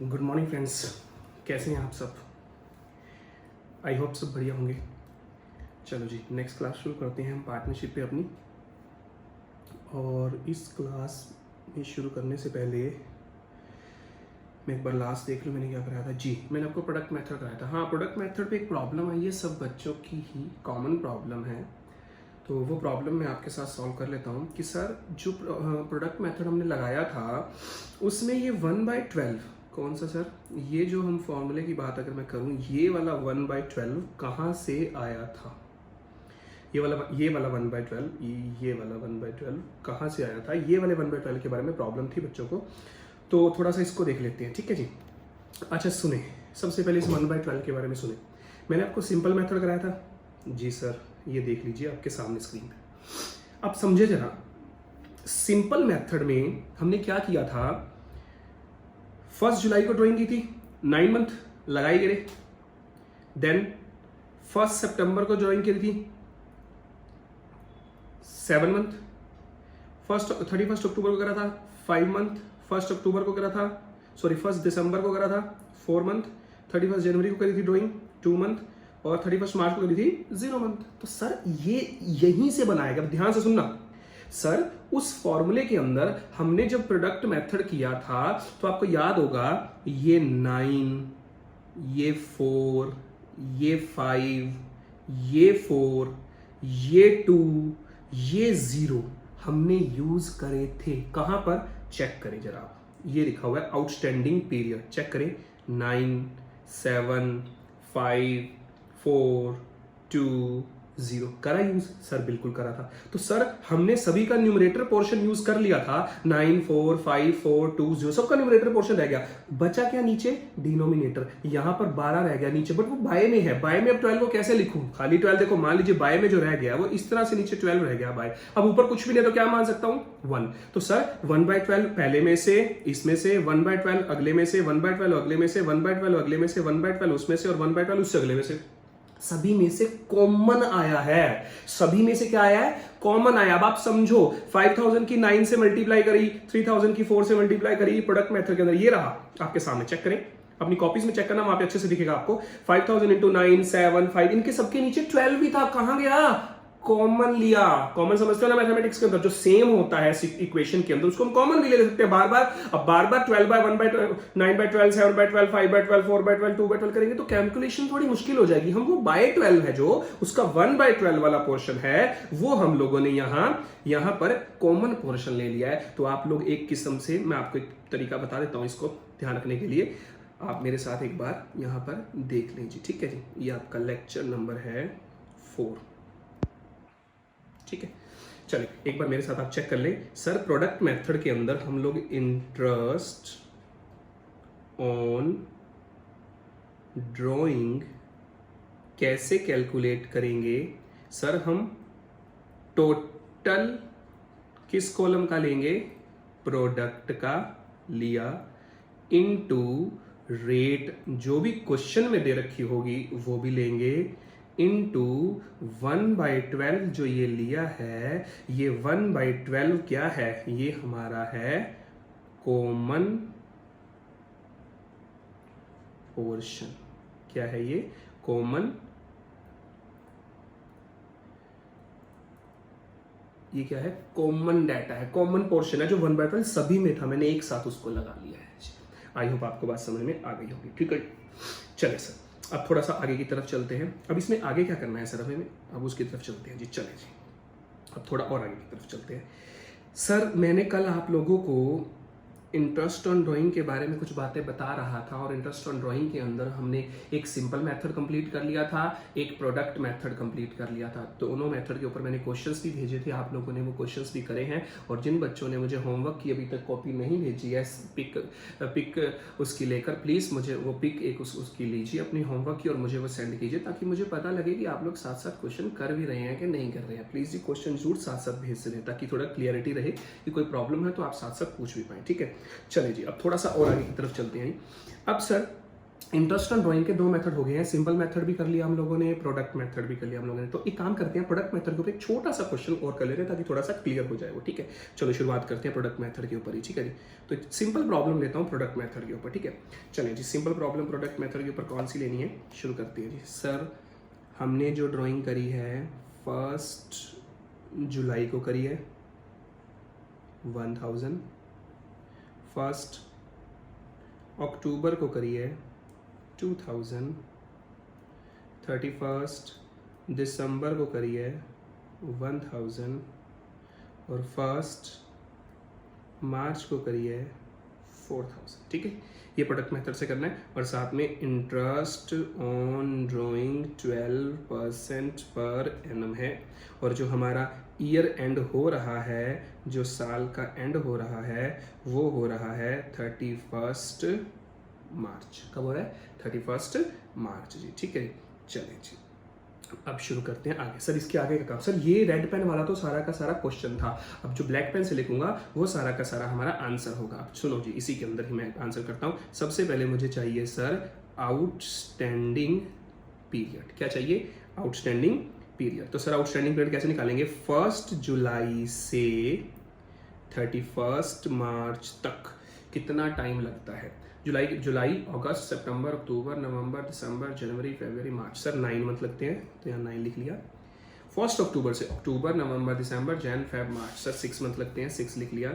Good morning friends, कैसे हैं आप सब। आई होप सब बढ़िया होंगे। चलो जी, नेक्स्ट क्लास शुरू करते हैं हम पार्टनरशिप पे अपनी। और इस क्लास में शुरू करने से पहले मैं एक बार लास्ट देख लूँ मैंने क्या कराया था। जी, मैंने आपको प्रोडक्ट मेथड कराया था। हाँ, प्रोडक्ट मेथड पे एक प्रॉब्लम आई है, सब बच्चों की ही कॉमन प्रॉब्लम है। तो वो प्रॉब्लम मैं आपके साथ सॉल्व कर लेता हूँ कि सर जो प्रोडक्ट मेथड हमने लगाया था उसमें ये 1/12 कौन सा सर, ये जो हम फॉर्मूले की बात अगर मैं करूँ, ये वाला 1/12 कहाँ से आया था। ये वाला 1/12, ये वाला 1/12 कहाँ से आया था। ये वाले 1/12 के बारे में प्रॉब्लम थी बच्चों को, तो थोड़ा सा इसको देख लेते हैं, ठीक है जी। अच्छा सुने, सबसे पहले इस 1/12 के बारे में सुने। मैंने आपको सिंपल मेथड कराया था जी सर, ये देख लीजिए आपके सामने स्क्रीन पे। अब समझे जरा, सिंपल मेथड में हमने क्या किया था। 1 जुलाई को ड्राइंग की थी, 9 मंथ लगाई गए। देन 1 सितंबर को ड्राइंग की थी, 7 मंथ। 31 अक्टूबर को करा था 5 मंथ। 1 अक्टूबर को करा था, 1 दिसंबर को करा था 4 मंथ। 31 जनवरी को करी थी ड्राइंग 2 मंथ, और 31 मार्च को करी थी 0 मंथ। तो सर ये यहीं से बनाएगा, ध्यान से सुनना सर। उस फॉर्मूले के अंदर हमने जब प्रोडक्ट मेथड किया था तो आपको याद होगा, ये 9, ये 4, ये 5, ये 4, ये 2, ये 0 हमने यूज करे थे। कहां पर, चेक करें जरा आप, ये लिखा हुआ है आउटस्टैंडिंग पीरियड, चेक करें। 9, 7, 5, 4, 2, 0 करा यूज, सर बिल्कुल करा था। तो सर हमने सभी का न्यूमरेटर पोर्शन यूज कर लिया था। 9, 4, 5, 4, 2, 0 सबका न्यूमरेटर पोर्शन रह गया। बचा क्या नीचे, डिनोमिनेटर। यहां पर 12 रह गया नीचे, बट वो बाय में है। बाय में अब 12 को कैसे लिखूं, खाली 12 देखो, मान लीजिए बाय में जो रह गया वो इस तरह से नीचे 12 रह गया बाय। अब ऊपर कुछ भी नहीं तो क्या मान सकता हूं, 1। तो सर 1/12 पहले में से, इसमें से 1/12 अगले में से, 1/12 अगले में से, 1/12 अगले में से, 1/12 उसमें से, और 1/12 उससे अगले में से, सभी में से कॉमन आया है। सभी में से क्या आया है, कॉमन आया। अब आप समझो, 5000 की 9 से मल्टीप्लाई करी, 3000 की 4 से मल्टीप्लाई करी, प्रोडक्ट मेथड के अंदर ये रहा आपके सामने। चेक करें, अपनी कॉपीज में चेक करना, वहां पे अच्छे से दिखेगा आपको। 5000 इंटू 9, 7, 5, इनके सबके नीचे 12 भी था। कहां गया, कॉमन लिया। कॉमन समझते हो ना मैथमेटिक्स के अंदर, जो सेम होता है इक्वेशन के अंदर उसको हम कॉमन भी ले सकते हैं बार बार। अब बार बार 12/1/12, 9/12, 7/12, 5/12, 4/12, 2/12 करेंगे तो कैलकुलेशन थोड़ी मुश्किल हो जाएगी। हम वो बाय 12 है, जो उसका 1/12 वाला पोर्शन है, वो हम लोगों ने यहां पर कॉमन पोर्शन ले लिया है। तो आप लोग एक किस्म से, मैं आपको एक तरीका बता देता हूं इसको ध्यान रखने के लिए। आप मेरे साथ एक बार यहां पर देख लीजिए, ठीक है जी। ये आपका लेक्चर नंबर है 4, ठीक है। चलिए एक बार मेरे साथ आप चेक कर ले। सर प्रोडक्ट मेथड के अंदर हम लोग इंटरेस्ट ऑन ड्राइंग कैसे कैलकुलेट करेंगे। सर हम टोटल किस कॉलम का लेंगे, प्रोडक्ट का लिया, इनटू रेट जो भी क्वेश्चन में दे रखी होगी वो भी लेंगे, इनटू 1/12 जो ये लिया है, ये 1/12 क्या है, ये हमारा है कॉमन पोर्शन। क्या है ये, कॉमन, ये क्या है, कॉमन डाटा है, कॉमन पोर्शन है जो 1/12 सभी में था, मैंने एक साथ उसको लगा लिया है। आई होप आपको बात समझ में आ गई होगी, ठीक है। चले सर अब थोड़ा सा आगे की तरफ चलते हैं। अब इसमें आगे क्या करना है सर हमें, अब उसकी तरफ चलते हैं जी। चले जी, अब थोड़ा और आगे की तरफ चलते हैं। सर मैंने कल आप लोगों को इंटरेस्ट ऑन ड्राइंग के बारे में कुछ बातें बता रहा था, और इंटरेस्ट ऑन ड्राइंग के अंदर हमने एक सिंपल मेथड कंप्लीट कर लिया था, एक प्रोडक्ट मेथड कंप्लीट कर लिया था। दोनों मेथड के ऊपर मैंने क्वेश्चंस भी भेजे थे, आप लोगों ने वो क्वेश्चंस भी करे हैं। और जिन बच्चों ने मुझे होमवर्क की अभी तक कॉपी नहीं भेजी है, पिक उसकी लेकर प्लीज़ मुझे वो पिक एक उसकी लीजिए अपनी होमवर्क की, और मुझे वो सेंड कीजिए, ताकि मुझे पता लगे कि आप लोग साथ साथ क्वेश्चन कर भी रहे हैं कि नहीं कर रहे हैं। प्लीज़ ये क्वेश्चन जरूर साथ साथ भेज दें, ताकि थोड़ा क्लियरिटी रहे कि कोई प्रॉब्लम है तो आप साथ साथ पूछ भी पाएँ, ठीक है। चलिए जी, अब थोड़ा सा और आगे की तरफ चलते हैं। अब सर इंटरेस्ट ऑन ड्राइंग के दो मेथड हो गए हैं, सिंपल मेथड भी कर लिया हम लोगों ने, प्रोडक्ट मेथड भी कर लिया हम लोगों ने। तो एक काम करते हैं, प्रोडक्ट मेथड के ऊपर एक छोटा सा क्वेश्चन और कर लेते हैं ताकि थोड़ा सा क्लियर हो जाए वो, ठीक है। चलो शुरुआत करते हैं प्रोडक्ट मेथड के ऊपर ही, ठीक है जी। तो सिंपल प्रॉब्लम लेता हूँ प्रोडक्ट मेथड के ऊपर, ठीक है। चलिए जी, सिंपल प्रॉब्लम प्रोडक्ट मेथड के ऊपर कौन सी लेनी है, शुरू करते हैं जी। सर हमने जो ड्राइंग करी है 1 जुलाई को करी है 1000, 1 अक्टूबर को करी है 2000, 31 दिसंबर को करी है 1000 और 1 मार्च को करी है 4000, ठीक है। ये प्रोडक्ट मेथड से करना है और साथ में interest on drawing 12% per annum है। और जो हमारा ईयर एंड हो रहा है, जो साल का एंड हो रहा है, वो हो रहा है 31 मार्च। कब हो रहा है? 31 मार्च जी, ठीक है। चलिए जी, अब शुरू करते हैं आगे। सर इसके आगे का काम, सर ये रेड पेन वाला तो सारा का सारा क्वेश्चन था, अब जो ब्लैक पेन से लिखूंगा वो सारा का सारा हमारा आंसर होगा। अब सुनो जी, इसी के अंदर ही मैं आंसर करता हूँ। सबसे पहले मुझे चाहिए सर आउटस्टैंडिंग पीरियड। क्या चाहिए? Outstanding period. तो सर आउटस्टैंडिंग पीरियड कैसे निकालेंगे? 1 जुलाई से 31 मार्च तक कितना टाइम लगता है? जुलाई, अगस्त, सितंबर, अक्टूबर, नवंबर, दिसंबर, जनवरी, फरवरी, मार्च। सर 9 मंथ लगते हैं, तो यहाँ 9 लिख लिया। 1 अक्टूबर से अक्टूबर, नवंबर, दिसंबर, जैन, फेब, मार्च। सर 6 मंथ लगते हैं, 6 लिख लिया।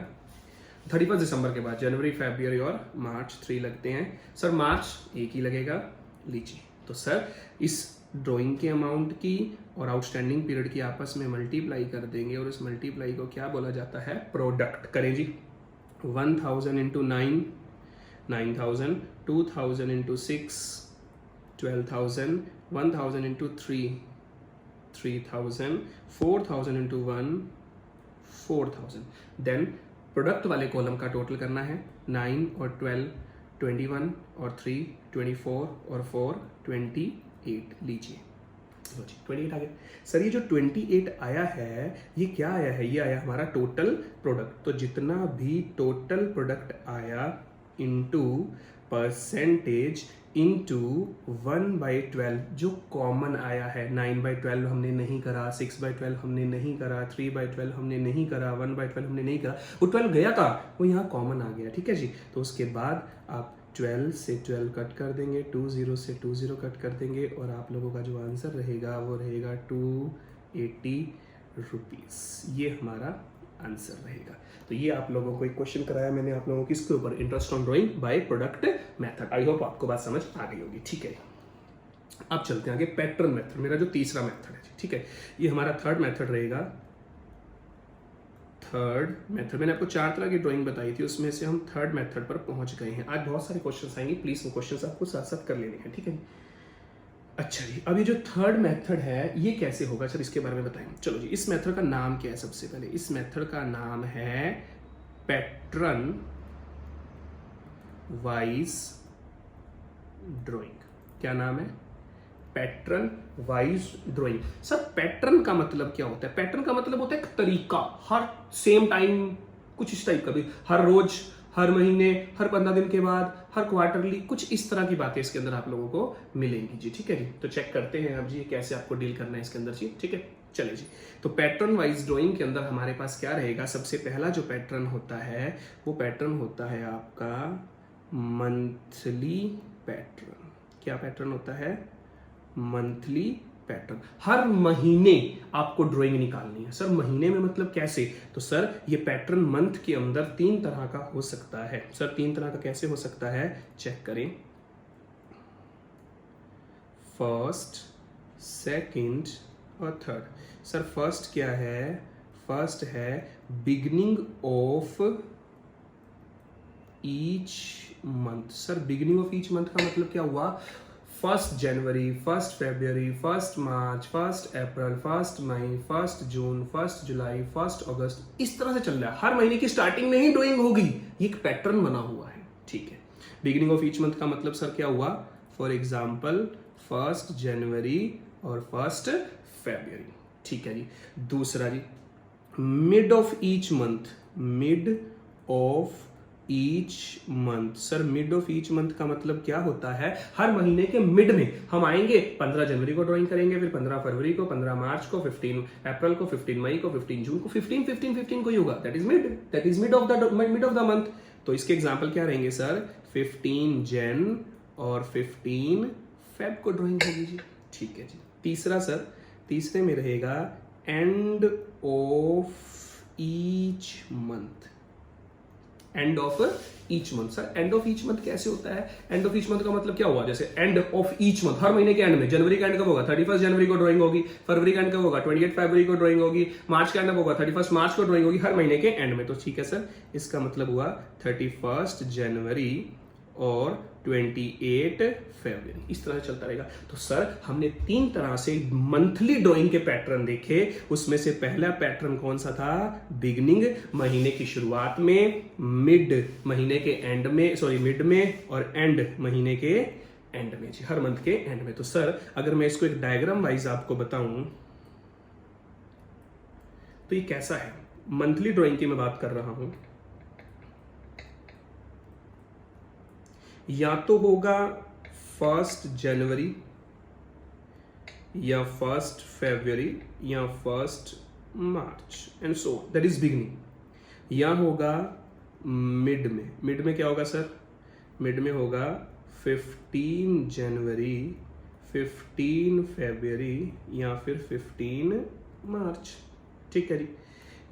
31 दिसंबर के बाद जनवरी, फरवरी और मार्च 3 लगते हैं। सर मार्च 1 ही लगेगा, लीजिए। तो सर इस ड्राइंग के अमाउंट की और आउटस्टैंडिंग पीरियड की आपस में मल्टीप्लाई कर देंगे और इस मल्टीप्लाई को क्या बोला जाता है? प्रोडक्ट। करें जी। 1000 into 9 9000, 2000 into 6 12,000, 1000 into 3 3000, 4000 into 1 4000। Then product वाले कॉलम का टोटल करना है। 9 और 12 21 और 3 24 और 4 28। लीजिए 28 आ गया। सर ये जो 28 आया है ये क्या आया है? ये आया हमारा टोटल प्रोडक्ट। तो जितना भी टोटल प्रोडक्ट आया इंटू परसेंटेज इंटू 1/12 जो कॉमन आया है। 9/12 हमने नहीं करा, 6/12 हमने नहीं करा, 3/12 हमने नहीं करा, 1/12 हमने नहीं करा, वो 12 गया था, वो यहाँ कॉमन आ गया, ठीक है जी। तो उसके बाद आप 12 से 12 कट कर देंगे, 20 से 20 कट कर देंगे और आप लोगों का जो आंसर रहेगा वो रहेगा 280 रुपीज़। ये हमारा आंसर रहेगा। तो ये आप लोगों को एक क्वेश्चन कराया मैंने आप लोगों को किसके ऊपर? Interest on drawing by product method. I hope आपको बात समझ आ गई होगी, ठीक है। अब चलते हैं आगे, पैटर्न मेथड, मेरा जो तीसरा मेथड है, ठीक है। ये हमारा थर्ड मेथड रहेगा। थर्ड मेथड मैंने आपको 4 तरह की ड्राइंग बताई थी, उसमें से हम थर्ड मेथड पर पहुंच गए हैं। आज बहुत सारे क्वेश्चन आएंगे, प्लीज वो क्वेश्चन आपको साथ साथ कर लेने हैं, ठीक है। अच्छा जी, अब ये जो थर्ड मेथड है ये कैसे होगा सर, इसके बारे में बताएं। चलो जी, इस मेथड का नाम क्या है? सबसे पहले इस मेथड का नाम है पैटर्न वाइज ड्राइंग। क्या नाम है? Pattern wise drawing. Sir pattern का मतलब क्या होता है? पैटर्न का मतलब होता है एक तरीका, हर सेम टाइम कुछ इस टाइप का भी, हर रोज, हर महीने, हर 15 दिन के बाद, हर क्वार्टरली, कुछ इस तरह की बातें इसके अंदर आप लोगों को मिलेंगी जी, ठीक है जी। तो चेक करते हैं अब जी कैसे आपको डील करना है इसके अंदर जी, ठीक है। चलिए जी, तो पैटर्न वाइज ड्राइंग के अंदर हमारे पास क्या रहेगा? सबसे पहला जो पैटर्न होता है वो पैटर्न होता है आपका मंथली पैटर्न। क्या पैटर्न होता है? Monthly pattern. हर महीने आपको ड्राइंग निकालनी है। सर महीने में मतलब कैसे? तो सर ये पैटर्न मंथ के अंदर 3 तरह का हो सकता है। सर 3 तरह का कैसे हो सकता है? चेक करें। फर्स्ट, सेकंड और थर्ड। सर फर्स्ट क्या है? फर्स्ट है beginning of each month. Sir beginning of each month का मतलब क्या हुआ? 1 जनवरी, 1 फरवरी, 1 मार्च, 1 अप्रैल, 1 मई, 1 जून, 1 जुलाई, 1 अगस्त, इस तरह से चल रहा है। हर महीने की स्टार्टिंग में ही ड्राइंग होगी, ये एक पैटर्न बना हुआ है, ठीक है। बिगिनिंग ऑफ ईच मंथ का मतलब सर क्या हुआ? फॉर एग्जाम्पल 1 जनवरी और 1 फरवरी, ठीक है जी। दूसरा जी, mid of each month, mid of each month. Sir mid of each month का मतलब क्या होता है? हर महीने के मिड में हम आएंगे, 15 जनवरी को ड्राइंग करेंगे, फिर 15 फरवरी को, 15 मार्च को, 15 अप्रैल को, 15 मई को, 15 जून को, 15 को ही होगा। That is mid of the month. तो इसके एग्जाम्पल क्या रहेंगे सर? 15 जन और 15 फेब को ड्राइंग होगी जी। ठीक है जी। तीसरा सर, तीसरे में रहेगा end of each month. End of each month. Sir end of each month कैसे होता है? एंड ऑफ ईच मंथ का मतलब क्या हुआ? जैसे एंड ऑफ ईच मंथ, हर महीने के एंड में। जनवरी का एंड कब होगा? 31 जनवरी को ड्राइंग होगी। फरवरी का एंड कब होगा? 28 फरवरी को ड्राइंग होगी। मार्च का एंड कब होगा? 31 मार्च को ड्राइंग होगी, हर महीने के एंड में। तो ठीक है सर, इसका मतलब हुआ 31 जनवरी और 28 फरवरी, इस तरह से चलता रहेगा। तो सर हमने 3 तरह से मंथली ड्राइंग के पैटर्न देखे। उसमें से पहला पैटर्न कौन सा था? बिगिनिंग, महीने की शुरुआत में, मिड महीने के एंड में, सॉरी मिड में, और एंड महीने के एंड में जी, हर मंथ के एंड में। तो सर अगर मैं इसको एक डायग्राम वाइज आपको बताऊं तो ये कैसा है? मंथली ड्राइंग की मैं बात कर रहा हूं। या तो होगा 1 जनवरी या 1 फरवरी या 1 March and so that is beginning. या होगा मिड में। मिड में क्या होगा सर? मिड में होगा 15 जनवरी, 15 फरवरी या फिर 15 मार्च। ठीक है जी।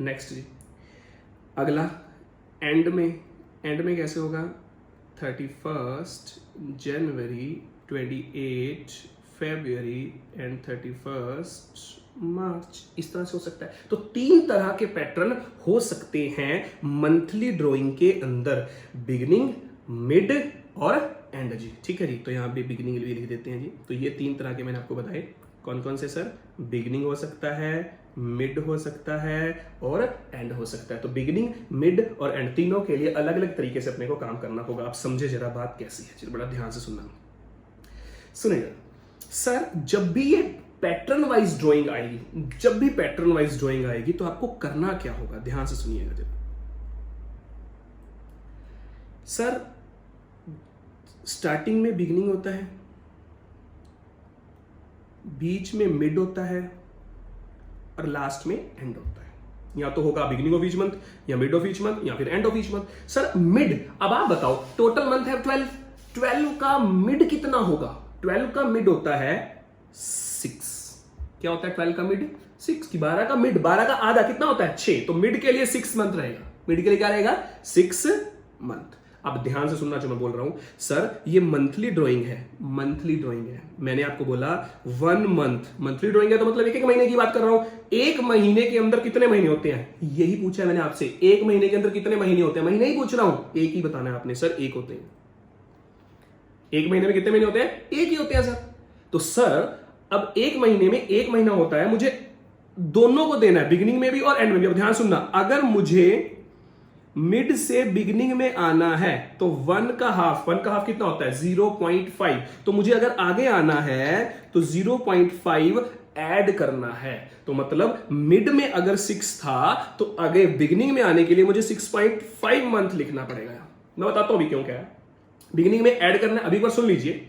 नेक्स्ट जी, अगला एंड में। एंड में कैसे होगा? 31 जनवरी, 28 फरवरी एंड 31 मार्च, इस तरह से हो सकता है। तो 3 तरह के पैटर्न हो सकते हैं मंथली ड्राइंग के अंदर, बिगिनिंग, मिड और एंड जी। ठीक है जी। तो यहां पे बिगिनिंग भी लिख देते हैं जी। तो ये 3 तरह के मैंने आपको बताए। कौन कौन से सर? बिगिनिंग हो सकता है, मिड हो सकता है और एंड हो सकता है। तो बिगिनिंग, मिड और एंड तीनों के लिए अलग अलग तरीके से अपने को काम करना होगा। आप समझे जरा बात कैसी है? चलिए बड़ा ध्यान से सुनना। सुनिएगा सर, जब भी ये पैटर्न वाइज ड्राइंग आएगी, जब भी पैटर्न वाइज ड्राइंग आएगी तो आपको करना क्या होगा? ध्यान से सुनिएगा जरा। सर स्टार्टिंग में बिगिनिंग होता है, बीच में मिड होता है और लास्ट में एंड होता है। या तो होगा बिगिनिंग ऑफ ईच मंथ या मिड ऑफ ईच मंथ या फिर end of each month. Sir mid, अब आप बताओ, टोटल मंथ है 12, 12 का मिड कितना होगा? 12 का मिड होता है 6। क्या होता है 12 का मिड? 6 की 12 का मिड, 12 का आधा कितना होता है? 6। तो मिड के लिए 6 मंथ रहेगा। मिड के लिए क्या रहेगा? 6 मंथ। अब ध्यान से सुनना जो मैं बोल रहा हूं। सर ये मंथली ड्राइंग है, मंथली ड्राइंग है। मैंने आपको बोला 1 मंथ मंथली ड्राइंग है, तो मतलब एक महीने की बात कर रहा हूं। एक महीने के अंदर कितने महीने होते हैं? यही पूछा है मैंने आपसे। एक महीने के अंदर कितने महीने होते हैं? महीने ही पूछ रहा हूं, एक ही बताना है आपने। सर एक होते हैं। एक महीने में कितने महीने होते हैं? एक ही होते हैं सर। तो सर अब एक महीने में एक महीना होता है, मुझे दोनों को देना है, बिगिनिंग में भी और एंड में भी। अब ध्यान सुनना, अगर मुझे मिड से बिगिनिंग में आना है तो 1 का हाफ कितना होता है? 0.5। तो मुझे अगर आगे आना है तो 0.5 ऐड करना है। तो मतलब मिड में अगर 6 था तो आगे बिगिनिंग में आने के लिए मुझे 6.5 मंथ लिखना पड़ेगा। मैं बताता हूं अभी क्यों क्या है। बिगिनिंग में ऐड करना है, अभी एक बार सुन लीजिए।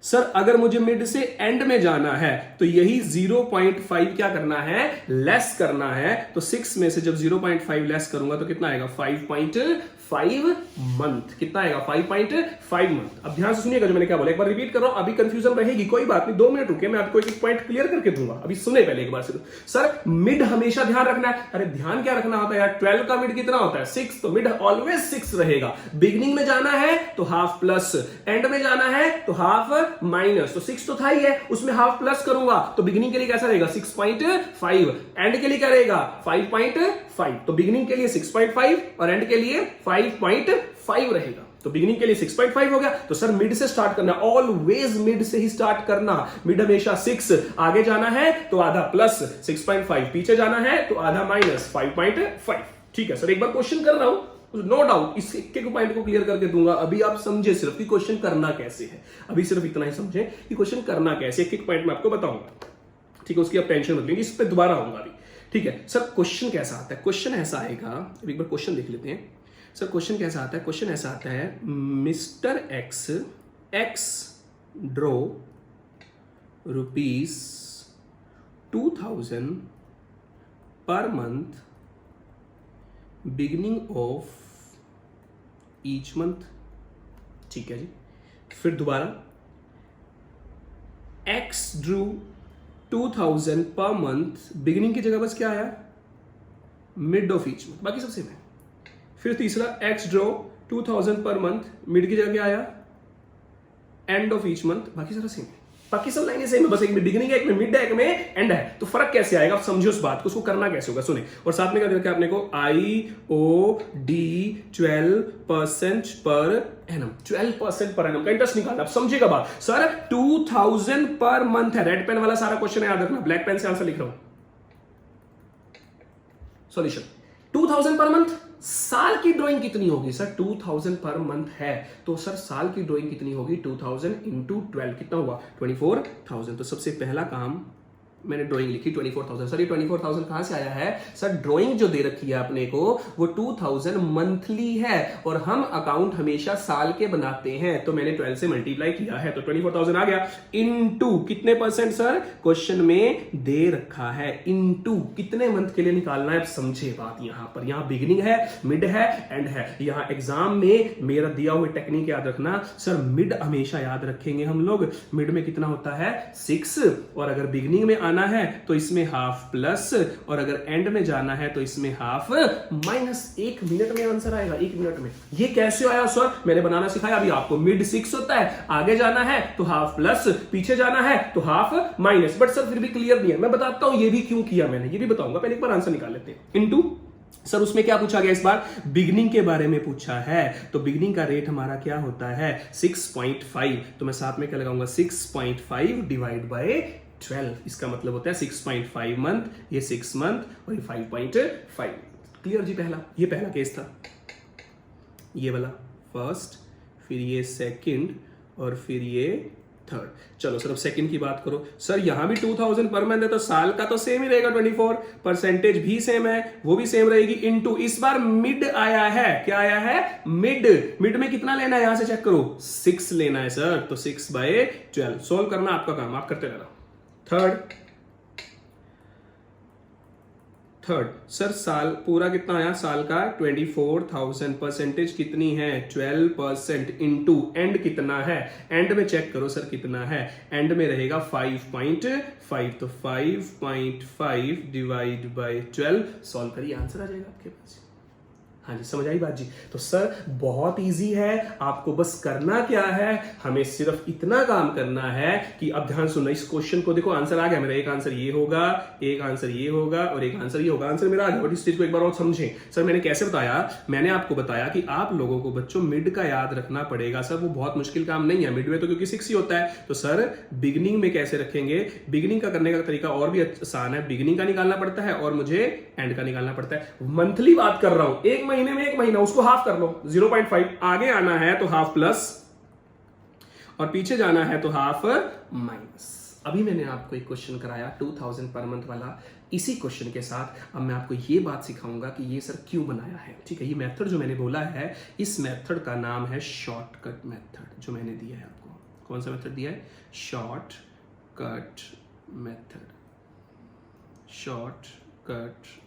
सर अगर मुझे मिड से एंड में जाना है तो यही 0.5 क्या करना है? लेस करना है। तो 6 में से जब 0.5 लेस करूंगा तो कितना आएगा? 5.5 मंथ। कितना आएगा? 5.5 मंथ। अब ध्यान से सुनिएगा जो मैंने क्या बोला, एक बार रिपीट कर रहा हूं। अभी कंफ्यूजन रहेगी, कोई बात नहीं, 2 मिनट रुके, मैं आपको एक पॉइंट क्लियर करके दूंगा। अभी सुने पहले एक बार से। सर मिड हमेशा ध्यान रखना है। अरे ध्यान क्या रखना होता है यार? 12 का मिड कितना होता है? 6। तो मिड ऑलवेज 6 रहेगा। बिगिनिंग में जाना है तो हाफ प्लस, एंड में जाना है तो हाफ माइनस। तो 6 तो था ही है, उसमें हाफ प्लस करूंगा तो बिगिनिंग के लिए कैसा रहेगा? 6.5। एंड के लिए क्या रहेगा? 5.5। तो बिगिनिंग के लिए 6.5 और एंड के लिए 5.5 रहेगा। तो बिगिनिंग के लिए 6.5 हो गया। तो सर मिड से स्टार्ट करना, ऑलवेज मिड से ही स्टार्ट करना। मिड हमेशा 6, आगे जाना है तो आधा प्लस 6.5, पीछे जाना है तो आधा माइनस 5.5। ठीक है सर, एक बार क्वेश्चन कर रहा हूं, नो डाउट इस एक पॉइंट को क्लियर करके दूंगा। अभी आप समझे सिर्फ कि क्वेश्चन करना कैसे है। अभी सिर्फ इतना ही समझे कि क्वेश्चन करना कैसे, एक पॉइंट में आपको बताऊंगा। ठीक है, उसकी आप टेंशन मत लीजिए, इस पे दोबारा आऊंगा अभी। ठीक है सर, क्वेश्चन कैसा आता है? क्वेश्चन ऐसा आएगा, एक बार क्वेश्चन देख लेते हैं। सर क्वेश्चन कैसा आता है? क्वेश्चन ऐसा आता है, mister x draw ₹2000 per month beginning of each month. ठीक है जी। फिर दोबारा, x Drew 2000 per month, beginning की जगह बस क्या आया? मिड ऑफ ईच मंथ, बाकी सब सेम है। फिर तीसरा, x draw 2000 per month, mid की जगह क्या आया? एंड ऑफ ईच मंथ, बाकी सारा सेम है। बाकी सब लाइनें सेम है, बस एक में बिगिनिंग है, एक में मिड है, एक में एंड है। तो फर्क कैसे आएगा? आप समझो उस बात को, उसको करना कैसे होगा सुने। और साथ में क्या देखा आपने को, IOD 12% per annum, 12% per annum का इंटरेस्ट निकालना। आप समझेगा बात। सर 2000 पर मंथ है, रेड पेन वाला सारा क्वेश्चन याद रखना, ब्लैक पेन से आंसर लिख रहा हूं। सॉल्यूशन 2000 पर मंथ, साल की ड्राइंग कितनी होगी? सर 2000 पर मंथ है, तो सर साल की ड्राइंग कितनी होगी? 2000 इंटू 12 कितना हुआ? 24,000। तो सबसे पहला काम मैंने ड्राइंग लिखी 24,000। सर ये 24,000 कहां से आया है? सर ड्राइंग जो दे रखी है आपने को वो 2000 मंथली है, और हम अकाउंट हमेशा साल के बनाते हैं, तो मैंने 12 से मल्टीप्लाई किया है, तो 24,000 आ गया। इनटू कितने परसेंट? सर क्वेश्चन में दे रखा है इनटू कितने मंथ के लिए निकालना है। अब समझे बात, यहां पर यहां बिगिनिंग है, मिड है, एंड है। यहां एग्जाम में मेरा दिया हुआ टेक्निक याद रखना। सर मिड हमेशा याद रखेंगे हम लोग, मिड में कितना होता है? 6, और अगर बिगिनिंग में आना है तो इसमें हाफ प्लस, और अगर एंड में जाना है तो इसमें हाफ माइनस। 1 मिनट में आंसर आएगा, 1 मिनट में। ये कैसे आया सर? मैंने बनाना सिखाया अभी आपको। मिड 6 होता है, आगे जाना है तो हाफ प्लस, पीछे जाना है तो हाफ माइनस। बट सर फिर भी क्लियर नहीं है, मैं बताता हूं ये भी क्यों किया मैंने, ये भी बताऊंगा। पहले एक बार आंसर निकाल लेते हैं। इनटू, सर उसमें क्या पूछा गया इस बार? बिगिनिंग के बारे में पूछा है, तो बिगिनिंग का रेट हमारा क्या होता है? 6.5। तो मैं साथ में क्या लगाऊंगा? 6.5 डिवाइड बाय 12। इसका मतलब होता है 6.5 मंथ, ये 6 मंथ, और ये 5.5। क्लियर जी? ये पहला केस था, ये वाला फर्स्ट, फिर ये सेकंड, और फिर ये थर्ड। चलो सर अब सेकंड की बात करो। सर यहां भी 2000 पर मंथ है, तो साल का तो सेम ही रहेगा 24, परसेंटेज भी सेम है, वो भी सेम रहेगी। इनटू इस बार मिड आया है, क्या आया है? मिड। मिड में कितना लेना है? यहां से चेक करो, 6 लेना है सर, तो 6/12। सोल्व करना आपका काम, आप करते रहना। थर्ड सर साल पूरा कितना आया? साल का 24,000, परसेंटेज कितनी है? 12%, इनटू एंड कितना है? एंड में चेक करो सर कितना है? एंड में रहेगा 5.5, तो 5.5 डिवाइड बाय 12। सॉल्व करिए, आंसर आ जाएगा आपके पास। हाँ जी, समझ आई बात जी? तो सर बहुत इजी है, आपको बस करना क्या है? हमें सिर्फ इतना काम करना है कि अब ध्यान सुनना, इस क्वेश्चन को देखो, आंसर आ गया मेरा। एक आंसर ये होगा, एक आंसर ये होगा, और एक आंसर ये होगा। आंसर मेरा आ गया, बट इस चीज को एक बार और समझें। सर मैंने कैसे बताया? मैंने आपको बताया कि आप लोगों को बच्चों मिड का याद रखना पड़ेगा। सर वो बहुत मुश्किल काम नहीं है, मिड में तो क्योंकि 6 ही होता है। तो सर बिगिनिंग में कैसे रखेंगे? बिगिनिंग का करने का तरीका और भी आसान है। बिगिनिंग का निकालना पड़ता है और मुझे एंड का निकालना पड़ता है। मंथली बात कर रहा हूं, एक महीने में 1 महीना, उसको हाफ कर लो, 0.5। आगे आना है तो हाफ प्लस, और पीछे जाना है तो हाफ माइनस। अभी मैंने आपको एक क्वेश्चन कराया 2000 पर मंथ वाला। इसी क्वेश्चन के साथ अब मैं आपको ये बात सिखाऊंगा कि ये सर क्यों बनाया है। ठीक है, ये मेथड जो मैंने बोला है, इस मेथड का नाम है शॉर्टकट मेथड, जो मैंने दिया है आपको। कौन सा मेथड दिया है? Shortcut method. Shortcut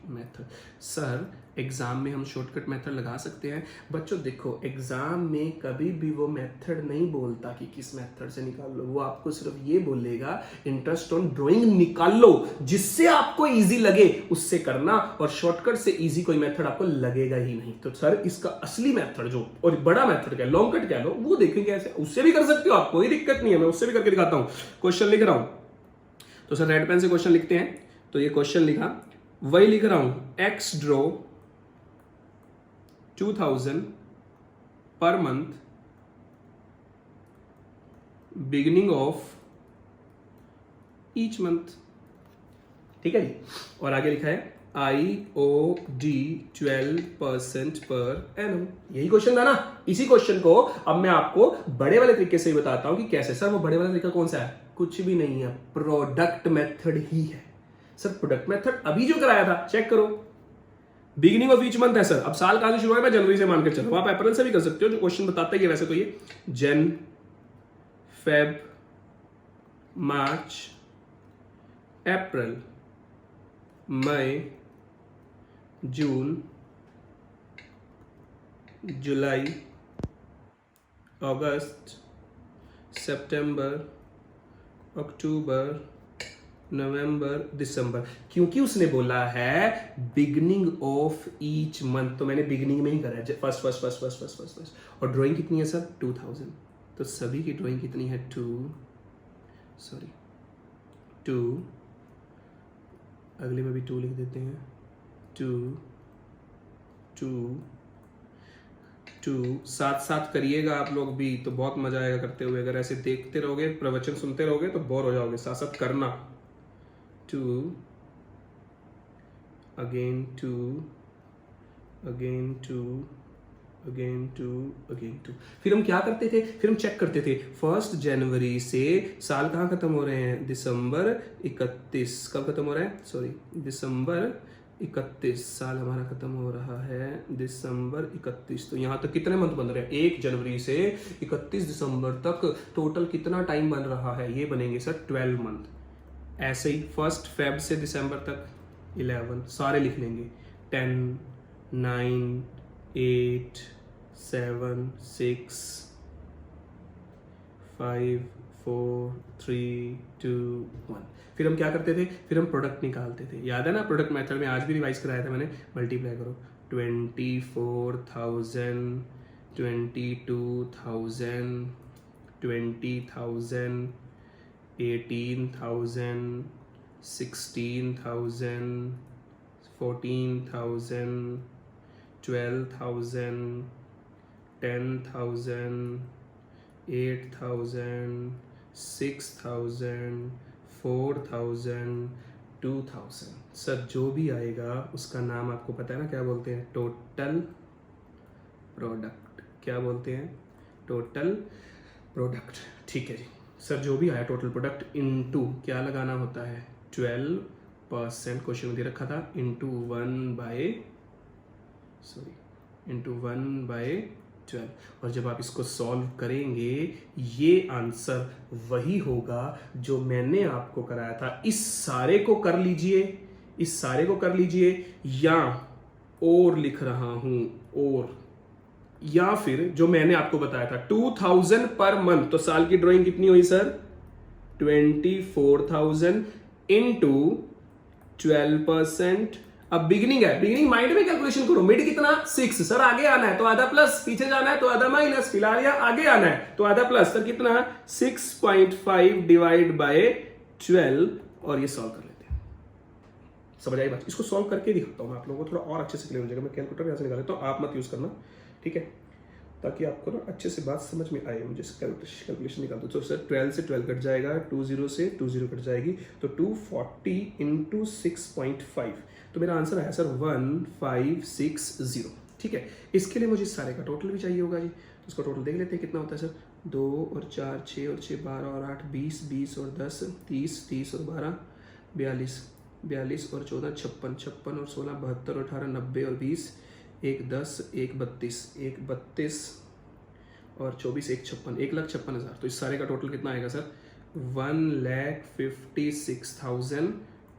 method. Sir exam में हम शॉर्टकट मेथड लगा सकते हैं? बच्चों देखो, एग्जाम में कभी भी वो मेथड नहीं बोलता कि किस मेथड से निकाल लो। वो आपको सिर्फ ये बोलेगा इंटरेस्ट ऑन ड्राइंग निकाल लो, जिससे आपको इजी लगे उससे करना, और शॉर्टकट से इजी कोई मेथड आपको लगेगा ही नहीं। तो सर इसका असली मेथड जो, और बड़ा मेथड क्या, लॉन्ग कट कह लो, वो देखेंगे ऐसे। उससे भी कर सकते हो आप, कोई दिक्कत नहीं है, मैं उससे भी करके दिखाता हूं। क्वेश्चन लिख रहा हूं, तो सर रेड पेन से क्वेश्चन लिखते हैं। तो ये क्वेश्चन लिखा, वही लिख रहा हूं, x draw 2000 per month beginning of each month. ठीक है जी? और आगे लिखा है IOD 12% पर एनम। यही क्वेश्चन था ना? इसी क्वेश्चन को अब मैं आपको बड़े वाले तरीके से बताता हूं कि कैसे। सर वो बड़े वाला तरीका कौन सा है? कुछ भी नहीं है, प्रोडक्ट मेथड ही है। सर प्रोडक्ट मेथड अभी जो कराया था चेक करो, बिगिनिंग ऑफ ईच मंथ है सर। अब साल कहां से शुरू है, मैं जनवरी से मानकर चल रहा हूं, आप अप्रैल से भी कर सकते हो, जो क्वेश्चन बताता ही है वैसे तो ये जन, फेब, मार्च, अप्रैल, मई, जून, जुलाई, अगस्त, सितंबर, अक्टूबर, नवंबर, दिसंबर। क्योंकि उसने बोला है बिगनिंग ऑफ ईच मंथ, तो मैंने बिगनिंग में ही करा है, first first first first first first first. और ड्राइंग कितनी है सर 2000, तो सभी की ड्राइंग कितनी है 2, अगले में भी 2 लिख देते हैं, 2 2 2। साथ साथ करिएगा आप लोग भी तो बहुत मजा आएगा करते हुए। अगर ऐसे देखते रहोगे, प्रवचन सुनते रहोगे तो बोर हो जाओगे, साथ साथ करना। 2 अगेन 2 अगेन 2 अगेन 2 अगेन 2। फिर हम क्या करते थे, फिर हम चेक करते थे 1 जनवरी से साल कहाँ खत्म हो रहे हैं, दिसंबर 31। कब खत्म हो रहा है, सॉरी दिसंबर 31 साल हमारा खत्म हो रहा है दिसंबर 31। तो यहाँ तक कितने मंथ बन रहे हैं, 1 जनवरी से 31 दिसंबर तक टोटल कितना टाइम बन रहा है, ये बनेंगे सर 12 मंथ। ऐसे ही 1 फेब से दिसंबर तक 11, सारे लिख लेंगे, 10 9 8 7 6 5 4 3 2 1। फिर हम क्या करते थे, फिर हम प्रोडक्ट निकालते थे, याद है ना, प्रोडक्ट मेथड में आज भी रिवाइज कराया था मैंने। मल्टीप्लाई करो 24,000 22,000 20,000 18,000 16,000 14,000 12,000 10,000 8,000 6,000 4,000 2,000। सर जो भी आएगा उसका नाम आपको पता है ना क्या बोलते हैं, टोटल प्रोडक्ट। क्या बोलते हैं, टोटल प्रोडक्ट। ठीक है जी सर, जो भी आया टोटल प्रोडक्ट इनटू क्या लगाना होता है 12%, क्वेश्चन में दे रखा था, इनटू 1/12। और जब आप इसको सॉल्व करेंगे ये आंसर वही होगा जो मैंने आपको कराया था। इस सारे को कर लीजिए, इस सारे को कर लीजिए, या और लिख रहा हूं और, या फिर जो मैंने आपको बताया था 2000 पर मंथ। तो साल की ड्राइंग कितनी हुई सर 24,000 इंटू 12%। अब बिगिनिंग है, बिगिनिंग माइंड में कैलकुलेशन करो, मिड कितना 6, सर आगे आना है तो आधा प्लस, पीछे जाना है तो आधा माइनस, फिलहाल या आगे आना है तो आधा प्लस, तो कितना 6.5 डिवाइड बाय 12। और ये सॉल्व कर लेते हैं, समझ आई बात। इसको सॉल्व करके दिखाता हूं मैं आप लोगों को, थोड़ा और अच्छे से क्लियर हो जाएगा। मैं कैलकुलेटर यहां से निकाल लेता हूं, आप मत यूज करना, ठीक है, ताकि आपको ना अच्छे से बात समझ में आए। मुझे कैलकुलेशन निकाल दो। तो सर 12 से 12 कट जाएगा, 20 से 20 कट जाएगी, तो 240 इंटू 6.5, तो मेरा आंसर आया सर 1560। ठीक है, इसके लिए मुझे सारे का टोटल भी चाहिए होगा जी, तो उसका टोटल देख लेते हैं कितना होता है सर। 2 और 4 6 और 6 12 और 8 20, 20 और 10 30, 30 और 12 42, 42 और 14 56, 56 और 16 72 और 18 90 और 20 1 10 1 32, 1 32 और 24 1 56, 1,56,000। तो इस सारे का टोटल कितना आएगा सर 1,56,000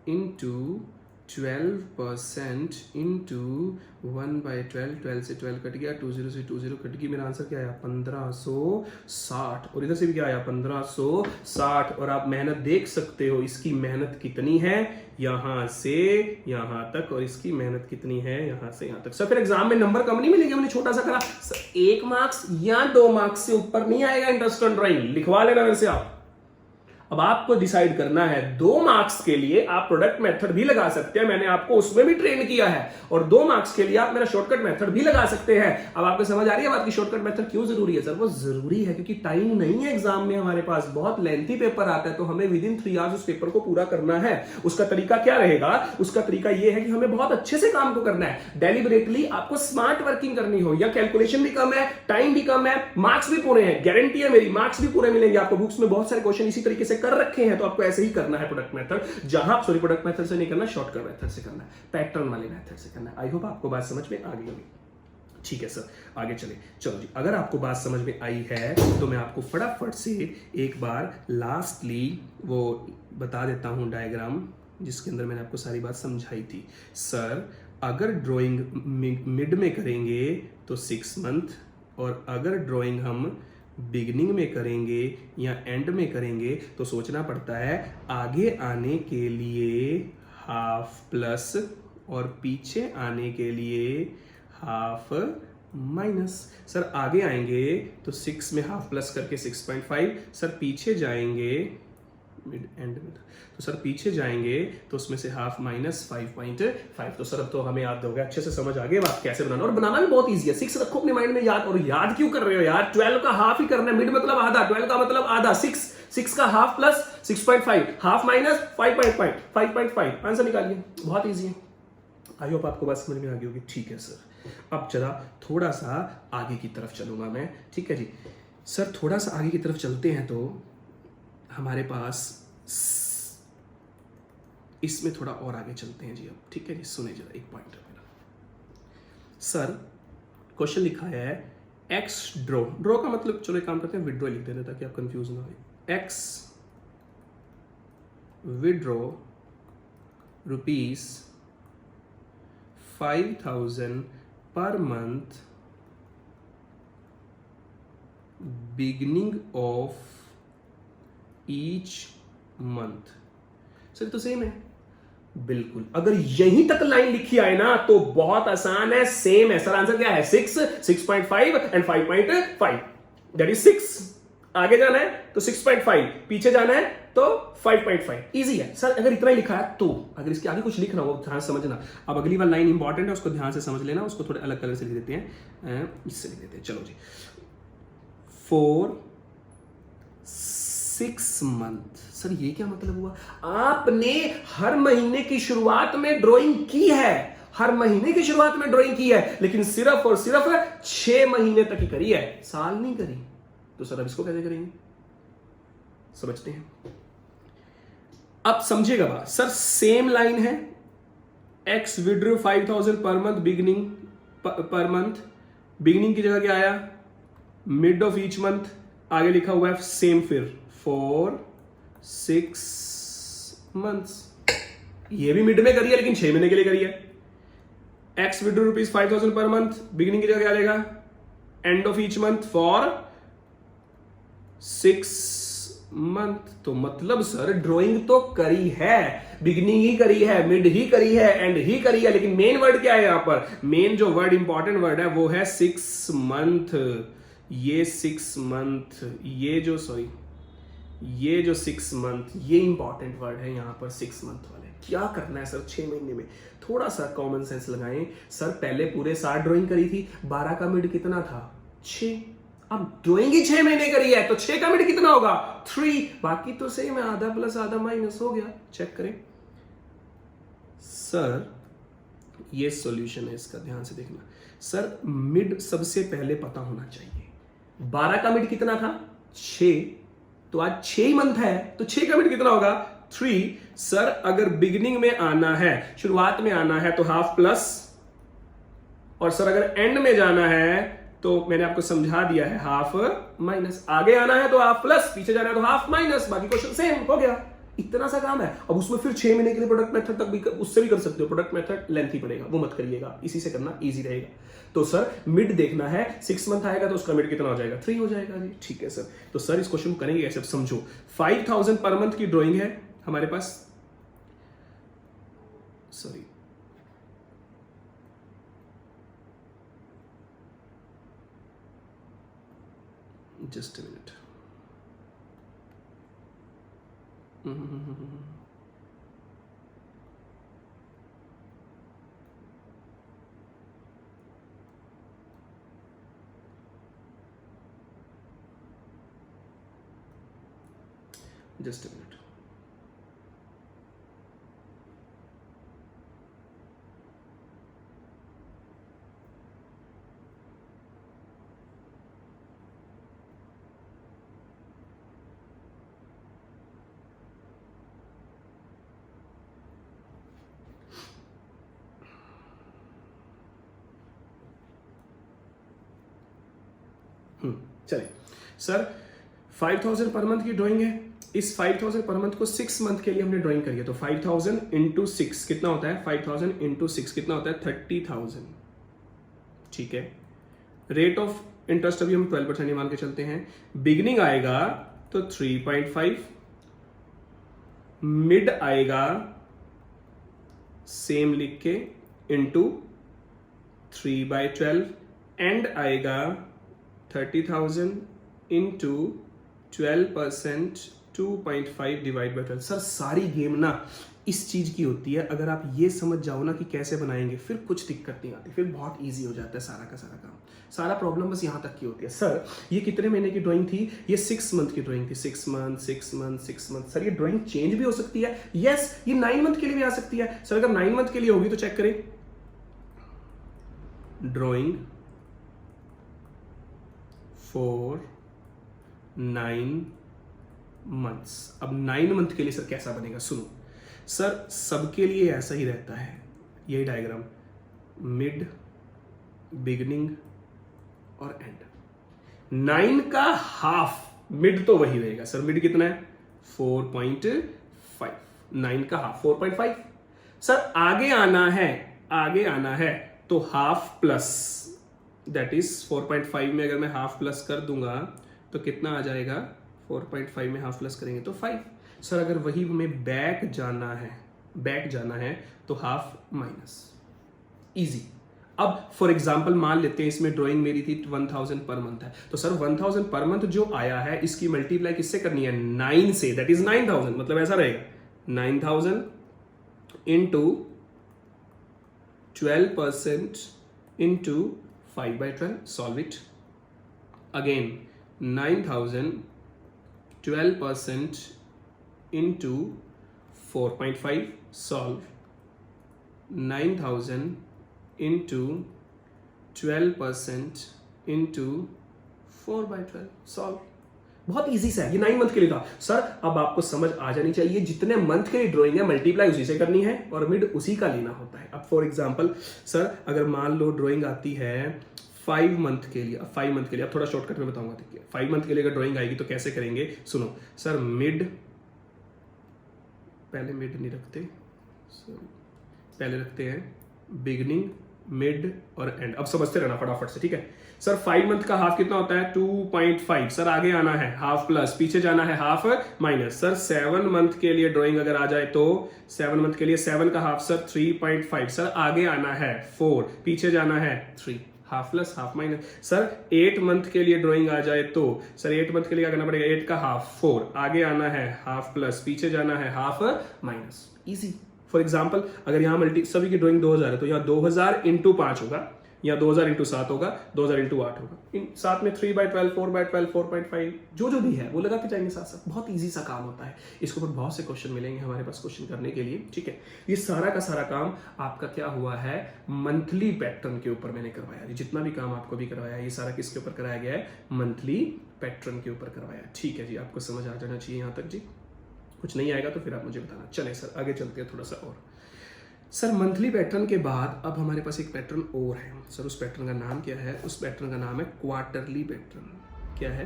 इंटू 12% इंटू 1/12, 12 से 12 कट गया, 20 से 20 कट गई, मेरा आंसर क्या आया 1560। और इधर से भी क्या आया 1560। और आप मेहनत देख सकते हो, इसकी मेहनत कितनी है यहां से यहां तक, और इसकी मेहनत कितनी है यहां से यहां तक। सर फिर एग्जाम में नंबर कम नहीं मिलेंगे, हमने छोटा सा करा, 1 मार्क्स या 2 मार्क्स से ऊपर नहीं आएगा इंटरेस्ट ऑन ड्राइंग, लिखवा लेना वैसे आप। अब आपको डिसाइड करना है, 2 मार्क्स के लिए आप प्रोडक्ट मेथड भी लगा सकते हैं, मैंने आपको उसमें भी ट्रेन किया है, और 2 मार्क्स के लिए आप मेरा शॉर्टकट मेथड भी लगा सकते हैं। अब आपको समझ आ रही है बात की शॉर्टकट मेथड क्यों जरूरी है। सर वो जरूरी है क्योंकि टाइम नहीं है एग्जाम में, हमारे पास बहुत लेंथी पेपर आता है, तो हमें विद इन 3 आवर्स उस पेपर को पूरा करना है। उसका तरीका क्या रहेगा, उसका तरीका यह है कि हमें बहुत अच्छे से काम को करना है, डेलिबरेटली आपको स्मार्ट वर्किंग करनी हो, या कैलकुलेशन भी कम है, टाइम भी कम है, मार्क्स भी पूरे हैं, गारंटी है मेरी, मार्क्स भी पूरे मिलेंगे आपको। बुक्स में बहुत सारे क्वेश्चन इसी तरीके से कर रखे हैं तो आपको ऐसे ही करना है प्रोडक्ट मेथड, जहां सॉरी प्रोडक्ट मेथड से नहीं करना, शॉर्टकट मेथड से करना है, पैटर्न वाले मेथड से करना है। आई होप आपको बात समझ में आ गई होगी। ठीक है सर, आगे चले। चलो जी, अगर आपको बात समझ में आई है तो मैं आपको फटाफट से एक बार लास्टली वो बता देता हूं डायग्राम, जिसके अंदर मैंने आपको सारी बात समझाई थी। सर अगर ड्राइंग मिड में करेंगे तो 6 मंथ, और अगर ड्राइंग हम बिगिनिंग में करेंगे या एंड में करेंगे तो सोचना पड़ता है आगे आने के लिए हाफ प्लस और पीछे आने के लिए हाफ माइनस। सर आगे आएंगे तो 6 में हाफ प्लस करके 6.5, सर पीछे जाएंगे मिड एंड में, तो सर पीछे जाएंगे तो उसमें से हाफ माइनस 5.5। तो सर अब तो हमें याद हो गया, अच्छे से समझ आ गए बात कैसे बनाना, और बनाना भी बहुत ईजी है। 6 रखो अपने माइंड में याद, और याद क्यों कर रहे हो यार, 12 का हाफ ही करना है, मिड मतलब आधा, 12 का मतलब आधा, 6 का half plus 6.5, half minus 5.5, answer निकालिए, बहुत ईजी है। आई होप आपको बात समझ में आ गई होगी। ठीक है सर, अब जरा थोड़ा सा आगे की तरफ चलूंगा मैं। ठीक है जी सर, थोड़ा सा आगे की तरफ चलते हैं तो हमारे पास इसमें थोड़ा और आगे चलते हैं जी अब। ठीक है जी, सुने जरा एक पॉइंट मेरा। सर क्वेश्चन लिखा है एक्स ड्रॉ का मतलब, चलो एक काम करते हैं, विड्रॉ लिख देते हैं ताकि आप कंफ्यूज ना हो। X withdraw rupees 5,000 per month beginning of each month. Sir तो सेम है बिल्कुल, अगर यहीं तक लाइन लिखी आए ना तो बहुत आसान है, सेम है। सर आंसर क्या है, 6, 6.5 एंड 5.5, दैट इज 6। आगे जाना है तो 6.5, पीछे जाना है तो 5.5, इजी है सर। अगर इतना ही लिखा है तो, अगर इसके आगे कुछ लिखना हो ध्यान से समझना। अब अगली वाली लाइन इंपॉर्टेंट है, उसको ध्यान से समझ लेना, उसको थोड़े अलग कलर से लिख देते हैं, इससे लिख देते हैं। चलो जी, 4 6 मंथ। सर ये क्या मतलब हुआ, आपने हर महीने की शुरुआत में ड्राइंग की है, हर महीने की शुरुआत में ड्राइंग की है, लेकिन सिर्फ और सिर्फ 6 महीने तक ही करी है, साल नहीं करी। तो सर अब इसको कैसे करेंगे, समझते हैं। अब समझिएगा बात, सर सेम लाइन है, x withdraw 5,000 per month beginning, per month beginning की जगह क्या आया, मिड ऑफ ईच मंथ, आगे लिखा हुआ है सेम, फिर 4 6 मंथ्स। ये भी मिड में करी है लेकिन 6 महीने के लिए करी है। X withdraw rupees 5,000 per month, beginning की जगह क्या आ जाएगा, end of each month for 6 month. तो मतलब सर ड्राइंग तो करी है, बिगिनिंग ही करी है, मिड ही करी है, एंड ही करी है, लेकिन मेन वर्ड क्या है यहां पर, मेन जो वर्ड इंपॉर्टेंट वर्ड है वो है 6 मंथ। ये 6 मंथ, ये जो 6 मंथ, ये इंपॉर्टेंट वर्ड है यहां पर, 6 मंथ वाले। क्या करना है सर 6 महीने में, थोड़ा सा कॉमन सेंस लगाएं। सर पहले पूरे 60 ड्राइंग करी थी, 12 का मिड कितना था, 6। अब ड्राइंग ही 6 महीने करी है तो 6 का मिड कितना होगा, 3। बाकी तो सेम है, आधा प्लस आधा माइनस हो गया। चेक करें सर, ये सॉल्यूशन है इसका, ध्यान से देखना। सर मिड सबसे पहले पता होना चाहिए, 12 का मिड कितना था, 6, तो आज 6 मंथ है तो 6 का मिड कितना होगा, 3। सर अगर बिगिनिंग में आना है, शुरुआत में आना है तो हाफ प्लस, और सर अगर एंड में जाना है तो मैंने आपको समझा दिया है हाफ माइनस। आगे आना है तो हाफ प्लस, पीछे जाना है तो हाफ माइनस, बाकी क्वेश्चन सेम हो गया। इतना सा काम है। अब उसमें फिर 6 महीने के लिए प्रोडक्ट मेथड तक भी उससे भी कर सकते हो, प्रोडक्ट मेथड लेंथी पड़ेगा, वो मत करिएगा, इसी से करना इजी रहेगा। तो सर मिड देखना है, 6 मंथ आएगा तो उसका मिड कितना हो जाएगा, 3 हो जाएगा जी। ठीक है सर, तो सर इस क्वेश्चन को करेंगे कैसे, समझो। 5,000 पर मंथ की ड्राइंग है हमारे पास, sorry just a minute, just a minute. चलिए सर 5000 पर मंथ की ड्राइंग है, इस 5000 पर मंथ को 6 मंथ के लिए हमने ड्राइंग करी है, तो 5000 इंटू 6 कितना होता है, 5000 इंटू 6 कितना होता है 30,000, ठीक है। रेट ऑफ इंटरेस्ट अभी हम 12% ही मान के चलते हैं। बिगिनिंग आएगा तो 3.5, मिड आएगा सेम लिख के इंटू 3/12, एंड आएगा 30,000 इंटू 12%, 2.5 डिवाइड बाई 12। सर सारी गेम ना इस चीज की होती है, अगर आप ये समझ जाओ ना कि कैसे बनाएंगे फिर कुछ दिक्कत नहीं आती, फिर बहुत इजी हो जाता है सारा का सारा काम। सारा प्रॉब्लम बस यहां तक की होती है। सर ये कितने महीने की ड्राइंग थी, ये 6 मंथ की ड्राइंग थी, 6 मंथ 6 मंथ 6 मंथ। सर ये ड्राइंग चेंज भी हो सकती है, यस ये 9 मंथ के लिए भी आ सकती है। सर अगर 9 मंथ के लिए होगी तो चेक करें, ड्राइंग फॉर 9 मंथ्स। अब 9 मंथ के लिए सर कैसा बनेगा, सुनो सर सबके लिए ऐसा ही रहता है, यही डायग्राम, मिड, बिगिनिंग और एंड। 9 का हाफ, मिड तो वही रहेगा सर, मिड कितना है 4.5, 9 का हाफ 4.5। सर आगे आना है तो हाफ प्लस, दैट इज 4.5 में अगर मैं हाफ प्लस कर दूंगा तो कितना आ जाएगा, 4.5 में हाफ प्लस करेंगे तो 5। सर अगर वही हमें बैक जाना है तो हाफ माइनस, इजी। अब फॉर एग्जांपल मान लेते हैं इसमें ड्राइंग मेरी थी 1000 पर मंथ है, तो सर 1000 पर मंथ जो आया है इसकी मल्टीप्लाई किससे करनी है, 9 से, दैट इज 9000। मतलब ऐसा रहेगा 9000 into 12% into 5/12, solve it again, 9000 12% into 4.5, solve 9000 into 12% into 4/12, solve। बहुत इजी सा है, ये 9 मंथ के लिए था। सर अब आपको समझ आ जानी चाहिए, जितने मंथ के लिए ड्राइंग है मल्टीप्लाई उसी से करनी है और मिड उसी का लेना होता है। अब फॉर एग्जांपल सर अगर मान लो ड्राइंग आती है 5 मंथ के लिए, अब 5 मंथ के लिए अब थोड़ा शॉर्टकट में बताऊंगा, देखिए 5 मंथ के लिए अगर ड्राइंग आएगी तो कैसे करेंगे, सुनो सर मिड, पहले मिड नहीं रखते, पहले रखते हैं बिगिनिंग, मिड और एंड। अब समझते रहना फटाफट से, ठीक है। सर 5 मंथ का हाफ कितना होता है 2.5, सर आगे आना है हाफ प्लस, पीछे जाना है हाफ माइनस। सर 7 मंथ के लिए ड्राइंग अगर आ जाए तो 7 मंथ के लिए 7 का हाफ सर 3.5, सर आगे आना है 4, पीछे जाना है 3, half plus half minus. Sir 8 month के लिए ड्राइंग आ जाए तो सर 8 मंथ के लिए क्या करना पड़ेगा, 8 का हाफ 4, आगे आना है हाफ प्लस, पीछे जाना है half minus, easy. For example अगर यहाँ मल्टी सभी की ड्राइंग 2000 है तो यहाँ 2000 इंटू 5 होगा, या 2000 इंटू 7 होगा, 2000 इंटू 8 होगा, इन साथ में 3/12, 4/12, 4.5 जो भी है वो लगा के जाएंगे साथ साथ। बहुत इजी सा काम होता है, इसके ऊपर बहुत से क्वेश्चन मिलेंगे हमारे पास क्वेश्चन करने के लिए, ठीक है। ये सारा का सारा काम आपका क्या हुआ है, मंथली पैटर्न के ऊपर मैंने करवाया। जितना भी काम आपको भी करवाया ये सारा किसके ऊपर कराया गया है, मंथली पैटर्न के ऊपर करवाया, ठीक है जी। आपको समझ आ जाना चाहिए यहाँ तक जी, कुछ नहीं आएगा तो फिर आप मुझे बताना। चले सर आगे चलते हैं थोड़ा सा और। सर मंथली पैटर्न के बाद अब हमारे पास एक पैटर्न और है सर, उस पैटर्न का नाम क्या है, उस पैटर्न का नाम है क्वार्टरली पैटर्न। क्या है,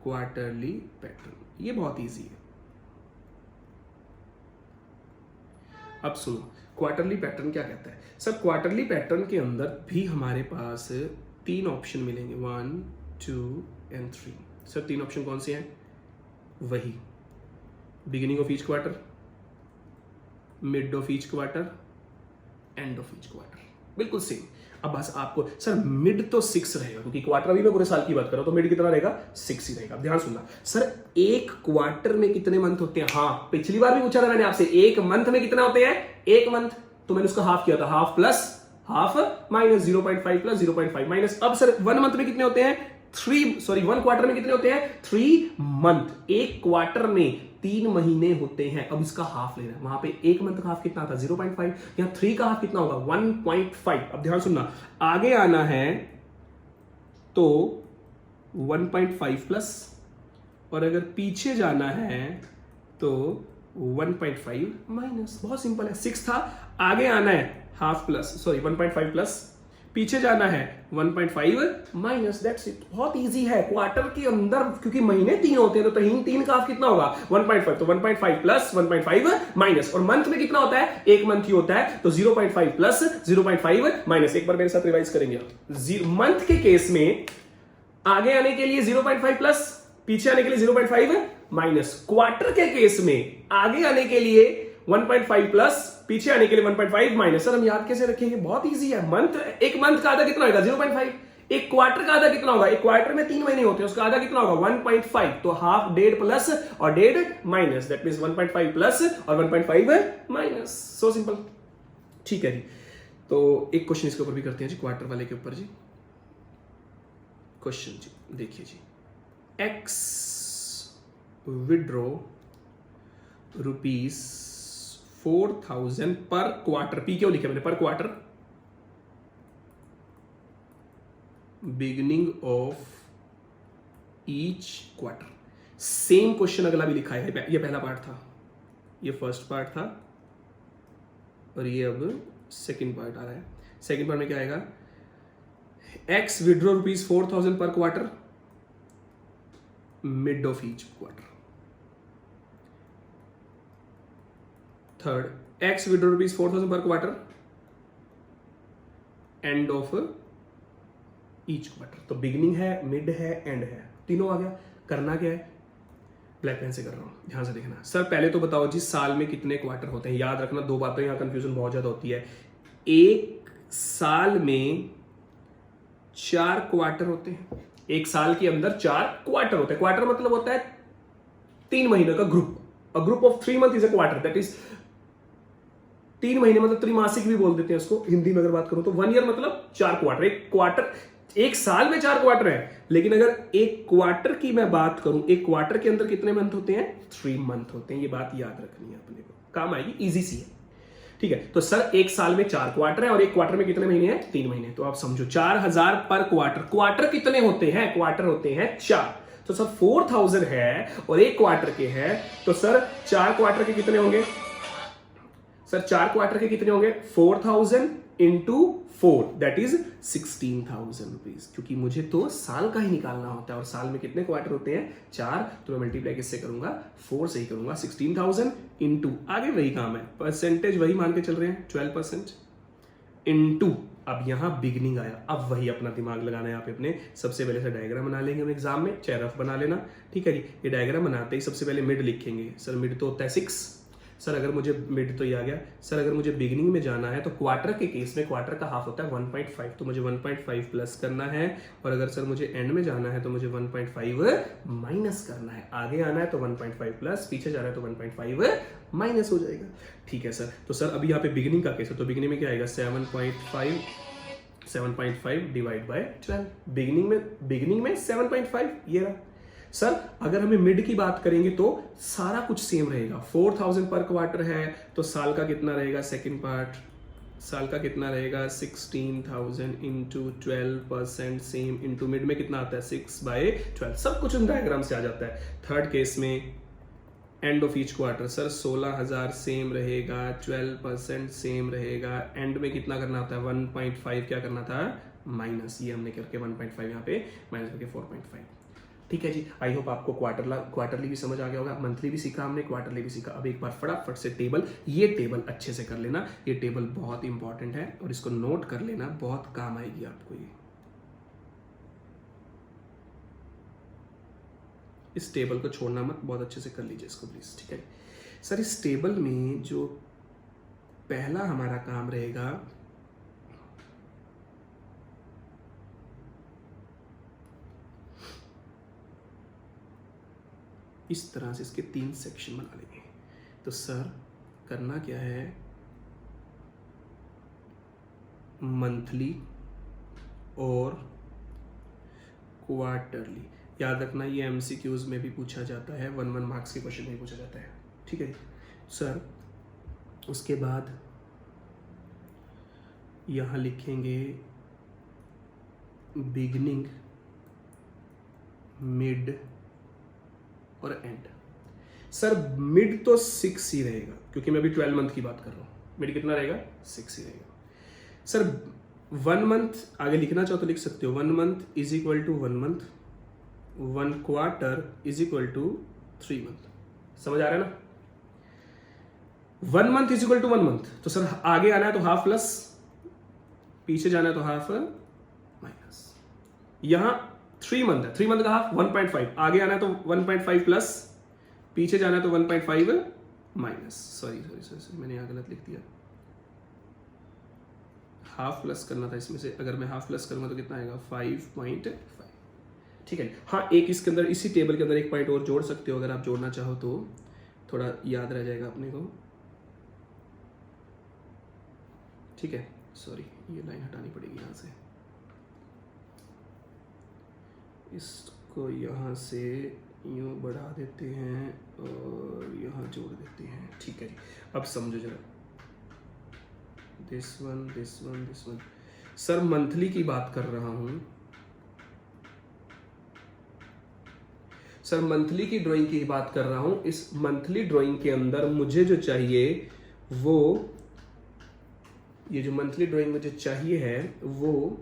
क्वार्टरली पैटर्न। ये बहुत इजी है। अब सुनो क्वार्टरली पैटर्न क्या कहता है। सर क्वार्टरली पैटर्न के अंदर भी हमारे पास 3 ऑप्शन मिलेंगे, 1 2 एंड 3। सर 3 ऑप्शन कौन से हैं, वही beginning of each quarter, mid of each quarter, end of each quarter, बिल्कुल सेम। अब बस आपको सर मिड तो 6 रहेगा क्योंकि क्वार्टर अभी मैं पूरे साल की बात कर रहा हूं, तो मिड कितना रहेगा 6 ही रहेगा। ध्यान सुनना सर, एक क्वार्टर में कितने मंथ होते हैं, हाँ पिछली बार भी पूछा था मैंने आपसे, एक मंथ में कितना होते हैं, एक मंथ, तो मैंने उसका हाफ किया था, half plus half minus, 0.5 plus 0.5 minus. अब सर 1 मंथ में कितने होते हैं, 1 क्वार्टर में कितने होते हैं, 3 मंथ। एक क्वार्टर में 3 महीने होते हैं। अब इसका हाफ लेना है, वहां पे 1 मंथ का हाफ कितना था 0.5, यहाँ 3 का हाफ कितना होगा 1.5। अब ध्यान सुनना, आगे आना है तो 1.5 प्लस, और अगर पीछे जाना है तो 1.5 माइनस। बहुत सिंपल है, 6 था, आगे आना है हाफ प्लस, 1.5 प्लस, पीछे जाना है 1.5 माइनस, दैट्स इट। बहुत इजी है। क्वार्टर के अंदर क्योंकि महीने 3 होते हैं तो तीन का कितना होगा 1.5, तो 1.5 प्लस 1.5 माइनस। और मंथ में कितना होता है, एक मंथ ही होता है, तो 0.5 प्लस 0.5 माइनस। एक बार मेरे साथ रिवाइज करेंगे आप। मंथ के केस में आगे आने के लिए 0.5 प्लस, पीछे आने के लिए 0.5 माइनस। क्वार्टर के केस में आगे आने के लिए 1.5 प्लस, पीछे आने के लिए 1.5 माइनस। सर हम याद कैसे रखेंगे, बहुत इजी है। मंथ, एक मंथ का आधा कितना होगा 0.5, एक क्वार्टर का आधा कितना होगा, एक क्वार्टर में 3 महीने होते हैं, उसका आधा कितना होगा 1.5, तो हाफ, डेढ़ प्लस और डेढ़ माइनस, दैट मींस 1.5 प्लस और 1.5 माइनस। So simple. ठीक है जी, तो एक क्वेश्चन इसके ऊपर भी करते हैं जी, क्वार्टर वाले के ऊपर जी। क्वेश्चन जी देखिए जी, एक्स विड्रॉ ₹4,000 पर क्वार्टर, पी क्यों लिखा मैंने, पर quarter, beginning of each quarter. Same question अगला भी लिखा है, ये पहला पार्ट था, ये फर्स्ट पार्ट था, और ये अब सेकंड पार्ट आ रहा है। सेकंड पार्ट में क्या आएगा, एक्स विड्रॉ ₹4,000 पर quarter, mid of each quarter. Third, x withdraw ₹4,000 पर quarter, end of each quarter. तो बिगिनिंग है, मिड है, एंड है, तीनों आ गया। करना क्या है, ब्लैक पेन से कर रहा हूं, ध्यान से देखना। सर पहले तो बताओ जी, साल में कितने क्वार्टर होते हैं। याद रखना, दो बातों, यहां कंफ्यूजन बहुत ज्यादा होती है। एक साल में 4 क्वार्टर होते हैं, एक साल के अंदर 4 क्वार्टर होते हैं। क्वार्टर मतलब होता है 3 महीने का group. A group of 3 month is a quarter, that is 3 महीने मतलब त्रिमासिक भी बोल देते हैं उसको हिंदी में अगर बात करूं तो। 1 ईयर मतलब 4 क्वार्टर। एक क्वार्टर, एक साल में 4 क्वार्टर है, लेकिन अगर एक क्वार्टर की मैं बात करूं, एक क्वार्टर के अंदर कितने मंथ होते हैं, 3 मंथ होते हैं। ये बात याद रखनी है अपने को, काम आएगी, इजी सी है। ठीक है, तो सर एक साल में 4 क्वार्टर है और एक क्वार्टर में कितने महीने हैं, 3 महीने। तो आप समझो 4,000 पर क्वार्टर। क्वार्टर कितने होते हैं, क्वार्टर होते हैं 4। तो सर 4,000 है और एक क्वार्टर के हैं, तो सर 4 क्वार्टर के कितने होंगे, सर 4 क्वार्टर के कितने होंगे, 4,000 इंटू 4, दैट इज 16,000 रुपीज। क्योंकि मुझे तो साल का ही निकालना होता है, और साल में कितने क्वार्टर होते हैं, 4, तो मैं मल्टीप्लाई किससे करूंगा, 4 से ही करूंगा। 16,000 इंटू, आगे वही काम है, परसेंटेज वही मान के चल रहे हैं 12%, इंटू, अब यहां बिगनिंग आया, अब वही अपना दिमाग लगाना है। आप अपने सबसे पहले से डायग्राम बना लेंगे हम एग्जाम में, चाहे रफ बना लेना, ठीक है जी। ये डायग्राम बनाते ही सबसे पहले मिड लिखेंगे। सर मिड तो होता है 6, सर अगर मुझे मिड तो ये आ गया। सर अगर मुझे बिगिनिंग में जाना है तो क्वार्टर के केस में क्वार्टर का हाफ होता है 1.5, तो मुझे 1.5 प्लस करना है। और अगर सर मुझे एंड में जाना है तो मुझे 1.5 माइनस करना है। आगे आना है तो 1.5 प्लस, पीछे जाना है तो 1.5 माइनस हो जाएगा। ठीक है सर, तो सर अभी यहाँ पे बिगिनिंग का केस है, तो बिगिनिंग में क्या आएगा, 7.5 डिवाइड बाय 12। बिगिनिंग में 7.5 ये रहा। सर अगर हमें मिड की बात करेंगे तो सारा कुछ सेम रहेगा। 4,000 पर क्वार्टर है तो साल का कितना रहेगा, सेकंड पार्ट साल का कितना रहेगा, 16,000 इंटू 12% सेम, इंटू मिड में कितना आता है 6/12। सब कुछ उन डायग्राम से आ जाता है। थर्ड केस में end of each quarter, sir 16,000 same रहेगा, 12% सेम रहेगा, एंड में कितना करना होता है 1.5 क्या करना था माइनस, ये हमने करके 1.5 यहाँ पे माइनस करके 4.5। ठीक है जी, आई होप आपको क्वार्टरली भी समझ आ गया होगा, मंथली भी सीखा हमने, क्वार्टरली भी सीखा। अब एक बार फटाफट से टेबल, ये टेबल अच्छे से कर लेना, ये टेबल बहुत इंपॉर्टेंट है और इसको नोट कर लेना, बहुत काम आएगी आपको ये। इस टेबल को छोड़ना मत, बहुत अच्छे से कर लीजिए इसको प्लीज। ठीक है सर, इस टेबल में जो पहला हमारा काम रहेगा, इस तरह से इसके 3 सेक्शन बना लेंगे। तो सर करना क्या है, मंथली और क्वार्टरली। याद रखना ये एमसीक्यूज में भी पूछा जाता है, 1 मार्क्स के क्वेश्चन में पूछा जाता है। ठीक है सर, उसके बाद यहां लिखेंगे बिगिनिंग, मिड और एंड। सर मिड तो 6 ही रहेगा क्योंकि मैं अभी 12 मंथ की बात कर रहा हूं। मिड कितना रहेगा, 6 ही रहेगा। सर 1 मंथ आगे लिखना चाहो तो लिख सकते हो, 1 month is equal to 1 month, 1 quarter is equal to 3 month. समझ आ रहा है ना? 1 month is equal to 1 month, तो सर आगे आना है तो हाफ प्लस, पीछे जाना है तो हाफ माइनस। यहां 3 मंथ है, 3 मंथ का हाफ 1.5, आगे आना है तो 1.5 प्लस, पीछे जाना है तो 1.5 माइनस। सॉरी मैंने यहां गलत लिख दिया, हाफ प्लस करना था इसमें से। अगर मैं हाफ प्लस करूंगा तो कितना आएगा 5.5। ठीक है। हाँ, एक इसके अंदर, इसी टेबल के अंदर एक पॉइंट और जोड़ सकते हो अगर आप जोड़ना चाहो तो, थोड़ा याद रह जाएगा अपने को। ठीक है, सॉरी ये लाइन हटानी पड़ेगी यहाँ से, इसको यहाँ से यूँ बढ़ा देते हैं और यहाँ जोड़ देते हैं। ठीक है जी, अब समझो जरा, this one this one this one. Sir monthly की बात कर रहा हूँ, सर मंथली की ड्राइंग की बात कर रहा हूँ। इस मंथली ड्राइंग के अंदर मुझे जो चाहिए वो, ये जो मंथली ड्राइंग मुझे चाहिए है वो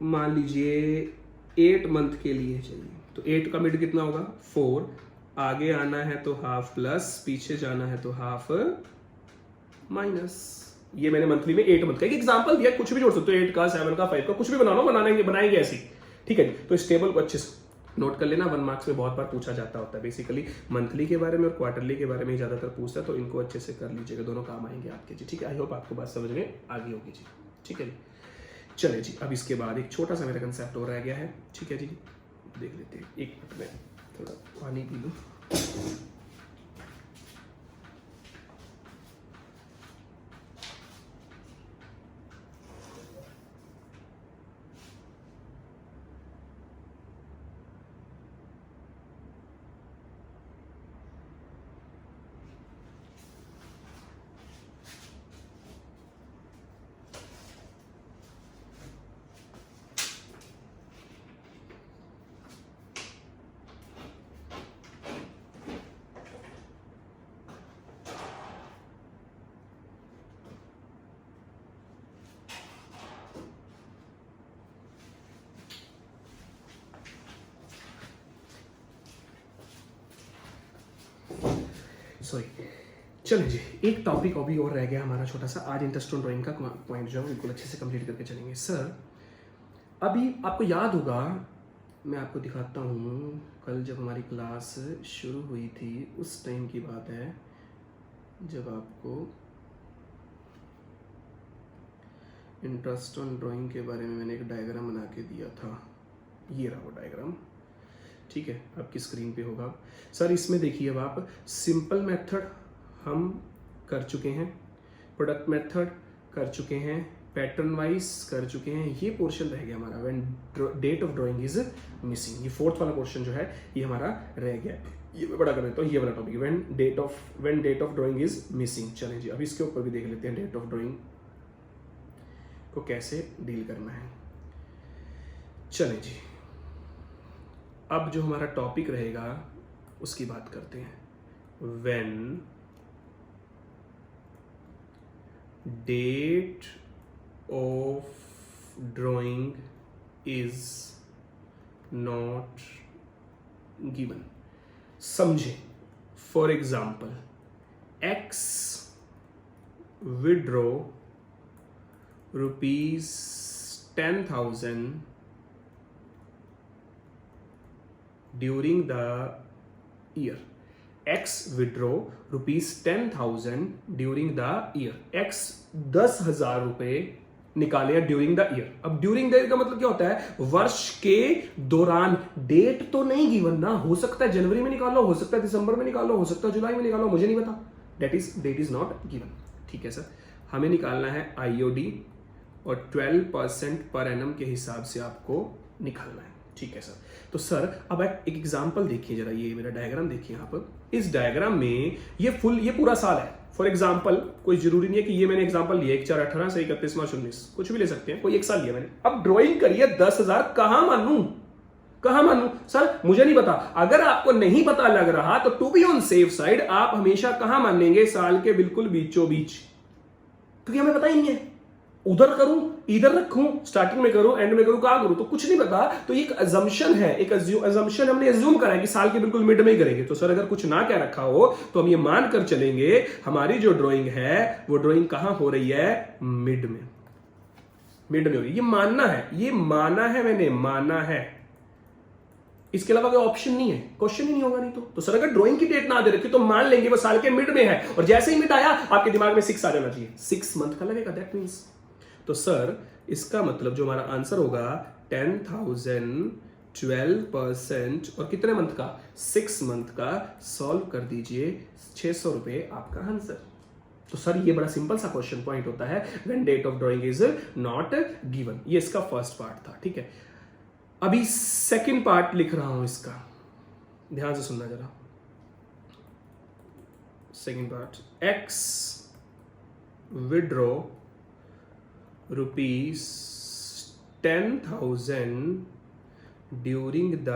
मान लीजिए 8 मंथ के लिए चाहिए। तो 8 का मिड कितना होगा 4, आगे आना है तो हाफ प्लस, पीछे जाना है तो हाफ माइनस। ये मैंने मंथली में 8 मंथ का एक एग्जांपल दिया, कुछ भी जोड़ सकते हो, 8 का 7 का 5 का, कुछ भी बनाएंगे ऐसे। ठीक है, तो इस टेबल को अच्छे से नोट कर लेना, 1 मार्क्स में बहुत बार पूछा जाता होता है। बेसिकली मंथली के बारे में और क्वार्टरली के बारे में ज्यादातर पूछता है, तो इनको अच्छे से कर लीजिएगा, दोनों काम आएंगे आपके जी। ठीक है, आई होप आपको बात समझ में आ गई होगी जी। ठीक है जी, चले जी, अब इसके बाद एक छोटा सा मेरा कंसेप्ट और रह गया है। ठीक है जी, देख लेते हैं, 1 मिनट में थोड़ा पानी पी लूँ। सॉरी, चलिए जी, एक टॉपिक अभी और रह गया हमारा छोटा सा। आज इंटरेस्ट ऑन ड्राइंग का पॉइंट जो है बिल्कुल अच्छे से कंप्लीट करके चलेंगे। सर अभी आपको याद होगा, मैं आपको दिखाता हूँ, कल जब हमारी क्लास शुरू हुई थी उस टाइम की बात है, जब आपको इंटरेस्ट ऑन ड्राइंग के बारे में मैंने एक डायग्राम बना के दिया था। ये रहा वो डायग्राम। ठीक है, आपकी स्क्रीन पे होगा। सर इसमें देखिए, अब आप सिंपल मेथड हम कर चुके हैं, प्रोडक्ट मेथड कर चुके हैं, पैटर्न वाइज कर चुके हैं। ये पोर्शन रह गया हमारा, when date of drawing is missing. ये 4th वाला पोर्शन जो है ये हमारा रह गया। ये मैं बड़ा कर देता हूँ, ये वाला topic, when date of drawing is missing. चलें जी, अब इसके ऊपर भी देख लेते हैं डेट ऑफ ड्राइंग को कैसे डील करना है। चलें जी, अब जो हमारा टॉपिक रहेगा उसकी बात करते हैं। When date of drawing is not given. समझे, for example X withdraw ₹10,000 during the year. X withdraw ₹10,000 during the year. X 10,000 रुपए निकाले ड्यूरिंग द ईयर। अब ड्यूरिंग द ईयर का मतलब क्या होता है, वर्ष के दौरान। डेट तो नहीं गिवन ना, हो सकता है जनवरी में निकालो, हो सकता है दिसंबर में निकालो, हो सकता है जुलाई में निकालो, मुझे नहीं पता। Date is not given. ठीक है सर, हमें निकालना है IOD और 12% पर एनम के हिसाब से आपको निकालना है। ठीक है सर, तो सर अब एक एग्जांपल देखिए जरा, ये मेरा डायग्राम देखिए आप। इस डायग्राम में ये पूरा साल है। फॉर एग्जांपल कोई जरूरी नहीं है कि ये मैंने एग्जांपल लिया 1/4/18 से 31 मार्च 19, कुछ भी ले सकते हैं, कोई एक साल लिया मैंने। अब ड्राइंग करिए 10,000, कहां मानूं सर, मुझे नहीं पता। अगर आपको नहीं पता लग रहा तो to be on safe side आप हमेशा कहां मान लेंगे, साल के बिल्कुल बीचों बीच, क्योंकि हमें पता ही नहीं है। उधर करूं, इधर रखूं, स्टार्टिंग में करूं, एंड में करूं, कहां करूं, तो कुछ नहीं पता। तो ये एक अजम्पशन है, एक अजम्पशन हमने एज्यूम करा है कि साल के बिल्कुल मिड में ही करेंगे। तो सर अगर कुछ ना क्या रखा हो तो हम ये मान कर चलेंगे हमारी जो ड्राइंग है वो ड्राइंग कहां हो रही है, मिड में, मिड में हो रही है। ये मानना है, ये माना है, मैंने माना है, इसके अलावा कोई ऑप्शन नहीं है, क्वेश्चन ही नहीं होगा नहीं तो सर अगर ड्राइंग की डेट ना दे रखी तो मान लेंगे वो साल के मिड में है, और जैसे ही मिड आया आपके दिमाग में 6 आ जाना चाहिए, 6 मंथ का लगेगा, दैट मींस। तो सर इसका मतलब जो हमारा आंसर होगा 10,000 12% और कितने मंथ का, 6 मंथ का, सॉल्व कर दीजिए, 600 रुपए आपका आंसर। तो सर ये बड़ा सिंपल सा क्वेश्चन पॉइंट होता है when date of drawing is not given. ये इसका फर्स्ट पार्ट था, ठीक है। अभी सेकंड पार्ट लिख रहा हूं इसका, ध्यान से सुनना जरा। Second part, x withdraw rupees 10,000 during the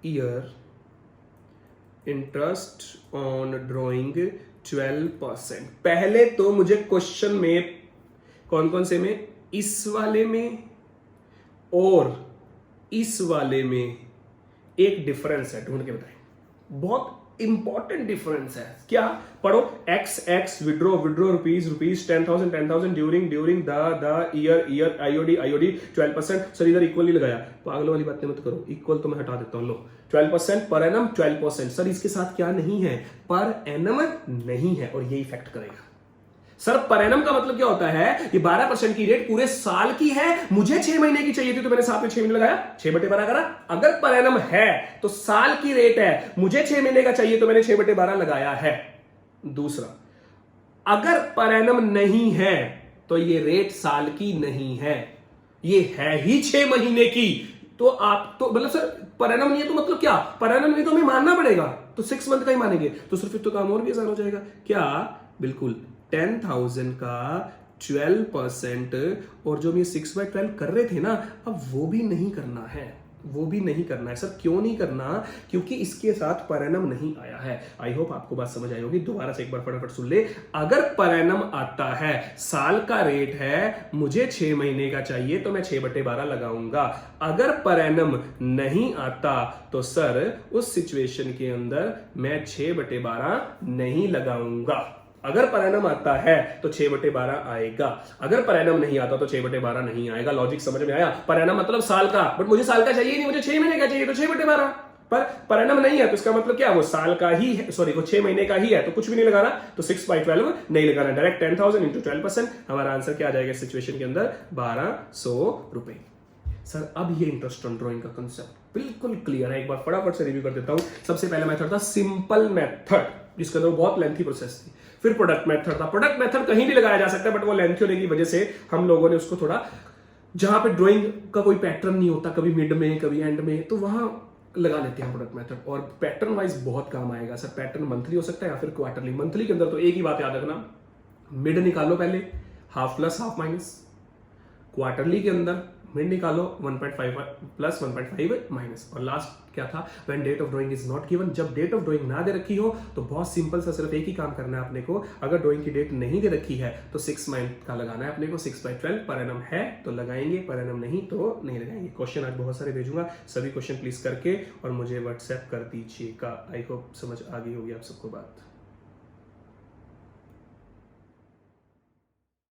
year, interest on drawing 12%। पहले तो मुझे क्वेश्चन में कौन कौन से में, इस वाले में और इस वाले में एक डिफरेंस है, ढूंढ के बताएं, बहुत इंपॉर्टेंट डिफरेंस है। क्या पढ़ो, x x withdraw rupees 10,000 during the year IOD 12%। Sir इधर इक्वल ही लगाया, पागलों वाली बातें मत करो, इक्वल तो मैं हटा देता हूं, लो 12% पर एनम 12%। सर इसके साथ क्या नहीं है, पर एनम नहीं है, और ये इफेक्ट करेगा। सर पर एनम का मतलब क्या होता है, ये 12% की रेट पूरे साल की है, मुझे 6 महीने की चाहिए थी तो मैंने साथ में 6 महीने लगाया, 6/12 करा। अगर पर एनम है तो साल की रेट है, मुझे 6 महीने का चाहिए तो मैंने 6/12 लगाया है। दूसरा, अगर पर एनम नहीं है तो ये रेट साल की नहीं है, ये है ही 6 महीने की। तो आप तो मतलब सर पर एनम नहीं है तो मतलब क्या, पर एनम नहीं तो हमें मानना पड़ेगा, तो 6 मंथ का ही मानेंगे, तो सिर्फ तो काम और भी आसान हो जाएगा। क्या, बिल्कुल 10,000 का 12%, और जो हम ये 6/12 कर रहे थे ना, अब वो भी नहीं करना है, वो भी नहीं करना है। सर क्यों नहीं करना, क्योंकि इसके साथ पर एनम नहीं आया है। आई होप आपको बात समझ आई होगी, दोबारा से एक बार फटाफट सुन ले। अगर पर एनम आता है, साल का रेट है, मुझे 6 महीने का चाहिए तो मैं 6/12 लगाऊंगा। अगर पर एनम नहीं आता तो सर उस सिचुएशन के अंदर मैं 6/12 नहीं लगाऊंगा। अगर पर एनम आता है तो 6/12 आएगा, अगर पर एनम नहीं आता तो 6/12 नहीं आएगा। लॉजिक समझ में आया? पर एनम मतलब साल का, बट मुझे साल का चाहिए नहीं, मुझे 6 महीने का चाहिए, तो 6/12। पर एनम नहीं है तो इसका मतलब क्या, वो साल का ही है, सॉरी वो 6 महीने का ही है, तो कुछ भी नहीं लगाना, तो 6/12 नहीं लगाना, डायरेक्ट 10,000 इंटू 12%। हमारा आंसर क्या आ जाएगा इस सिचुएशन के अंदर, 1200 रुपए। सर अब ये इंटरेस्ट ऑन ड्रॉइंग का कंसेप्ट बिल्कुल क्लियर है, एक बार फटाफट से रिव्यू कर देता हूं। सबसे पहला मेथड था सिंपल मेथड, जिसके अंदर बहुत लेंथी प्रोसेस थी। फिर प्रोडक्ट मेथड था, प्रोडक्ट मेथड कहीं भी लगाया जा सकता है, बट वो लेंथी होने की वजह से हम लोगों ने उसको थोड़ा, जहां पे ड्राइंग का कोई पैटर्न नहीं होता, कभी मिड में कभी एंड में, तो वहां लगा लेते हैं प्रोडक्ट मेथड, और पैटर्न वाइज बहुत काम आएगा। सर पैटर्न मंथली हो सकता है या फिर क्वार्टरली। मंथली के अंदर तो एक ही बात याद रखना, मिड निकालो पहले, half plus half minus. Quarterly के अंदर मिड निकालो 1.5 प्लस 1.5 माइनस। और लास्ट क्या था, when date of drawing is not given, जब डेट ऑफ ड्राइंग ना दे रखी हो तो बहुत सिंपल सा सिर्फ एक ही काम करना है अपने को। अगर ड्राइंग की डेट नहीं दे रखी है तो 6 मंथ का लगाना है अपने को, 6/12। पर एनम है तो लगाएंगे, पर एनम नहीं तो नहीं लगाएंगे। क्वेश्चन आज बहुत सारे भेजूंगा, सभी क्वेश्चन प्लीज करके और मुझे व्हाट्सएप कर दीजिएगा। आई होप समझ आ गई होगी आप सबको बात।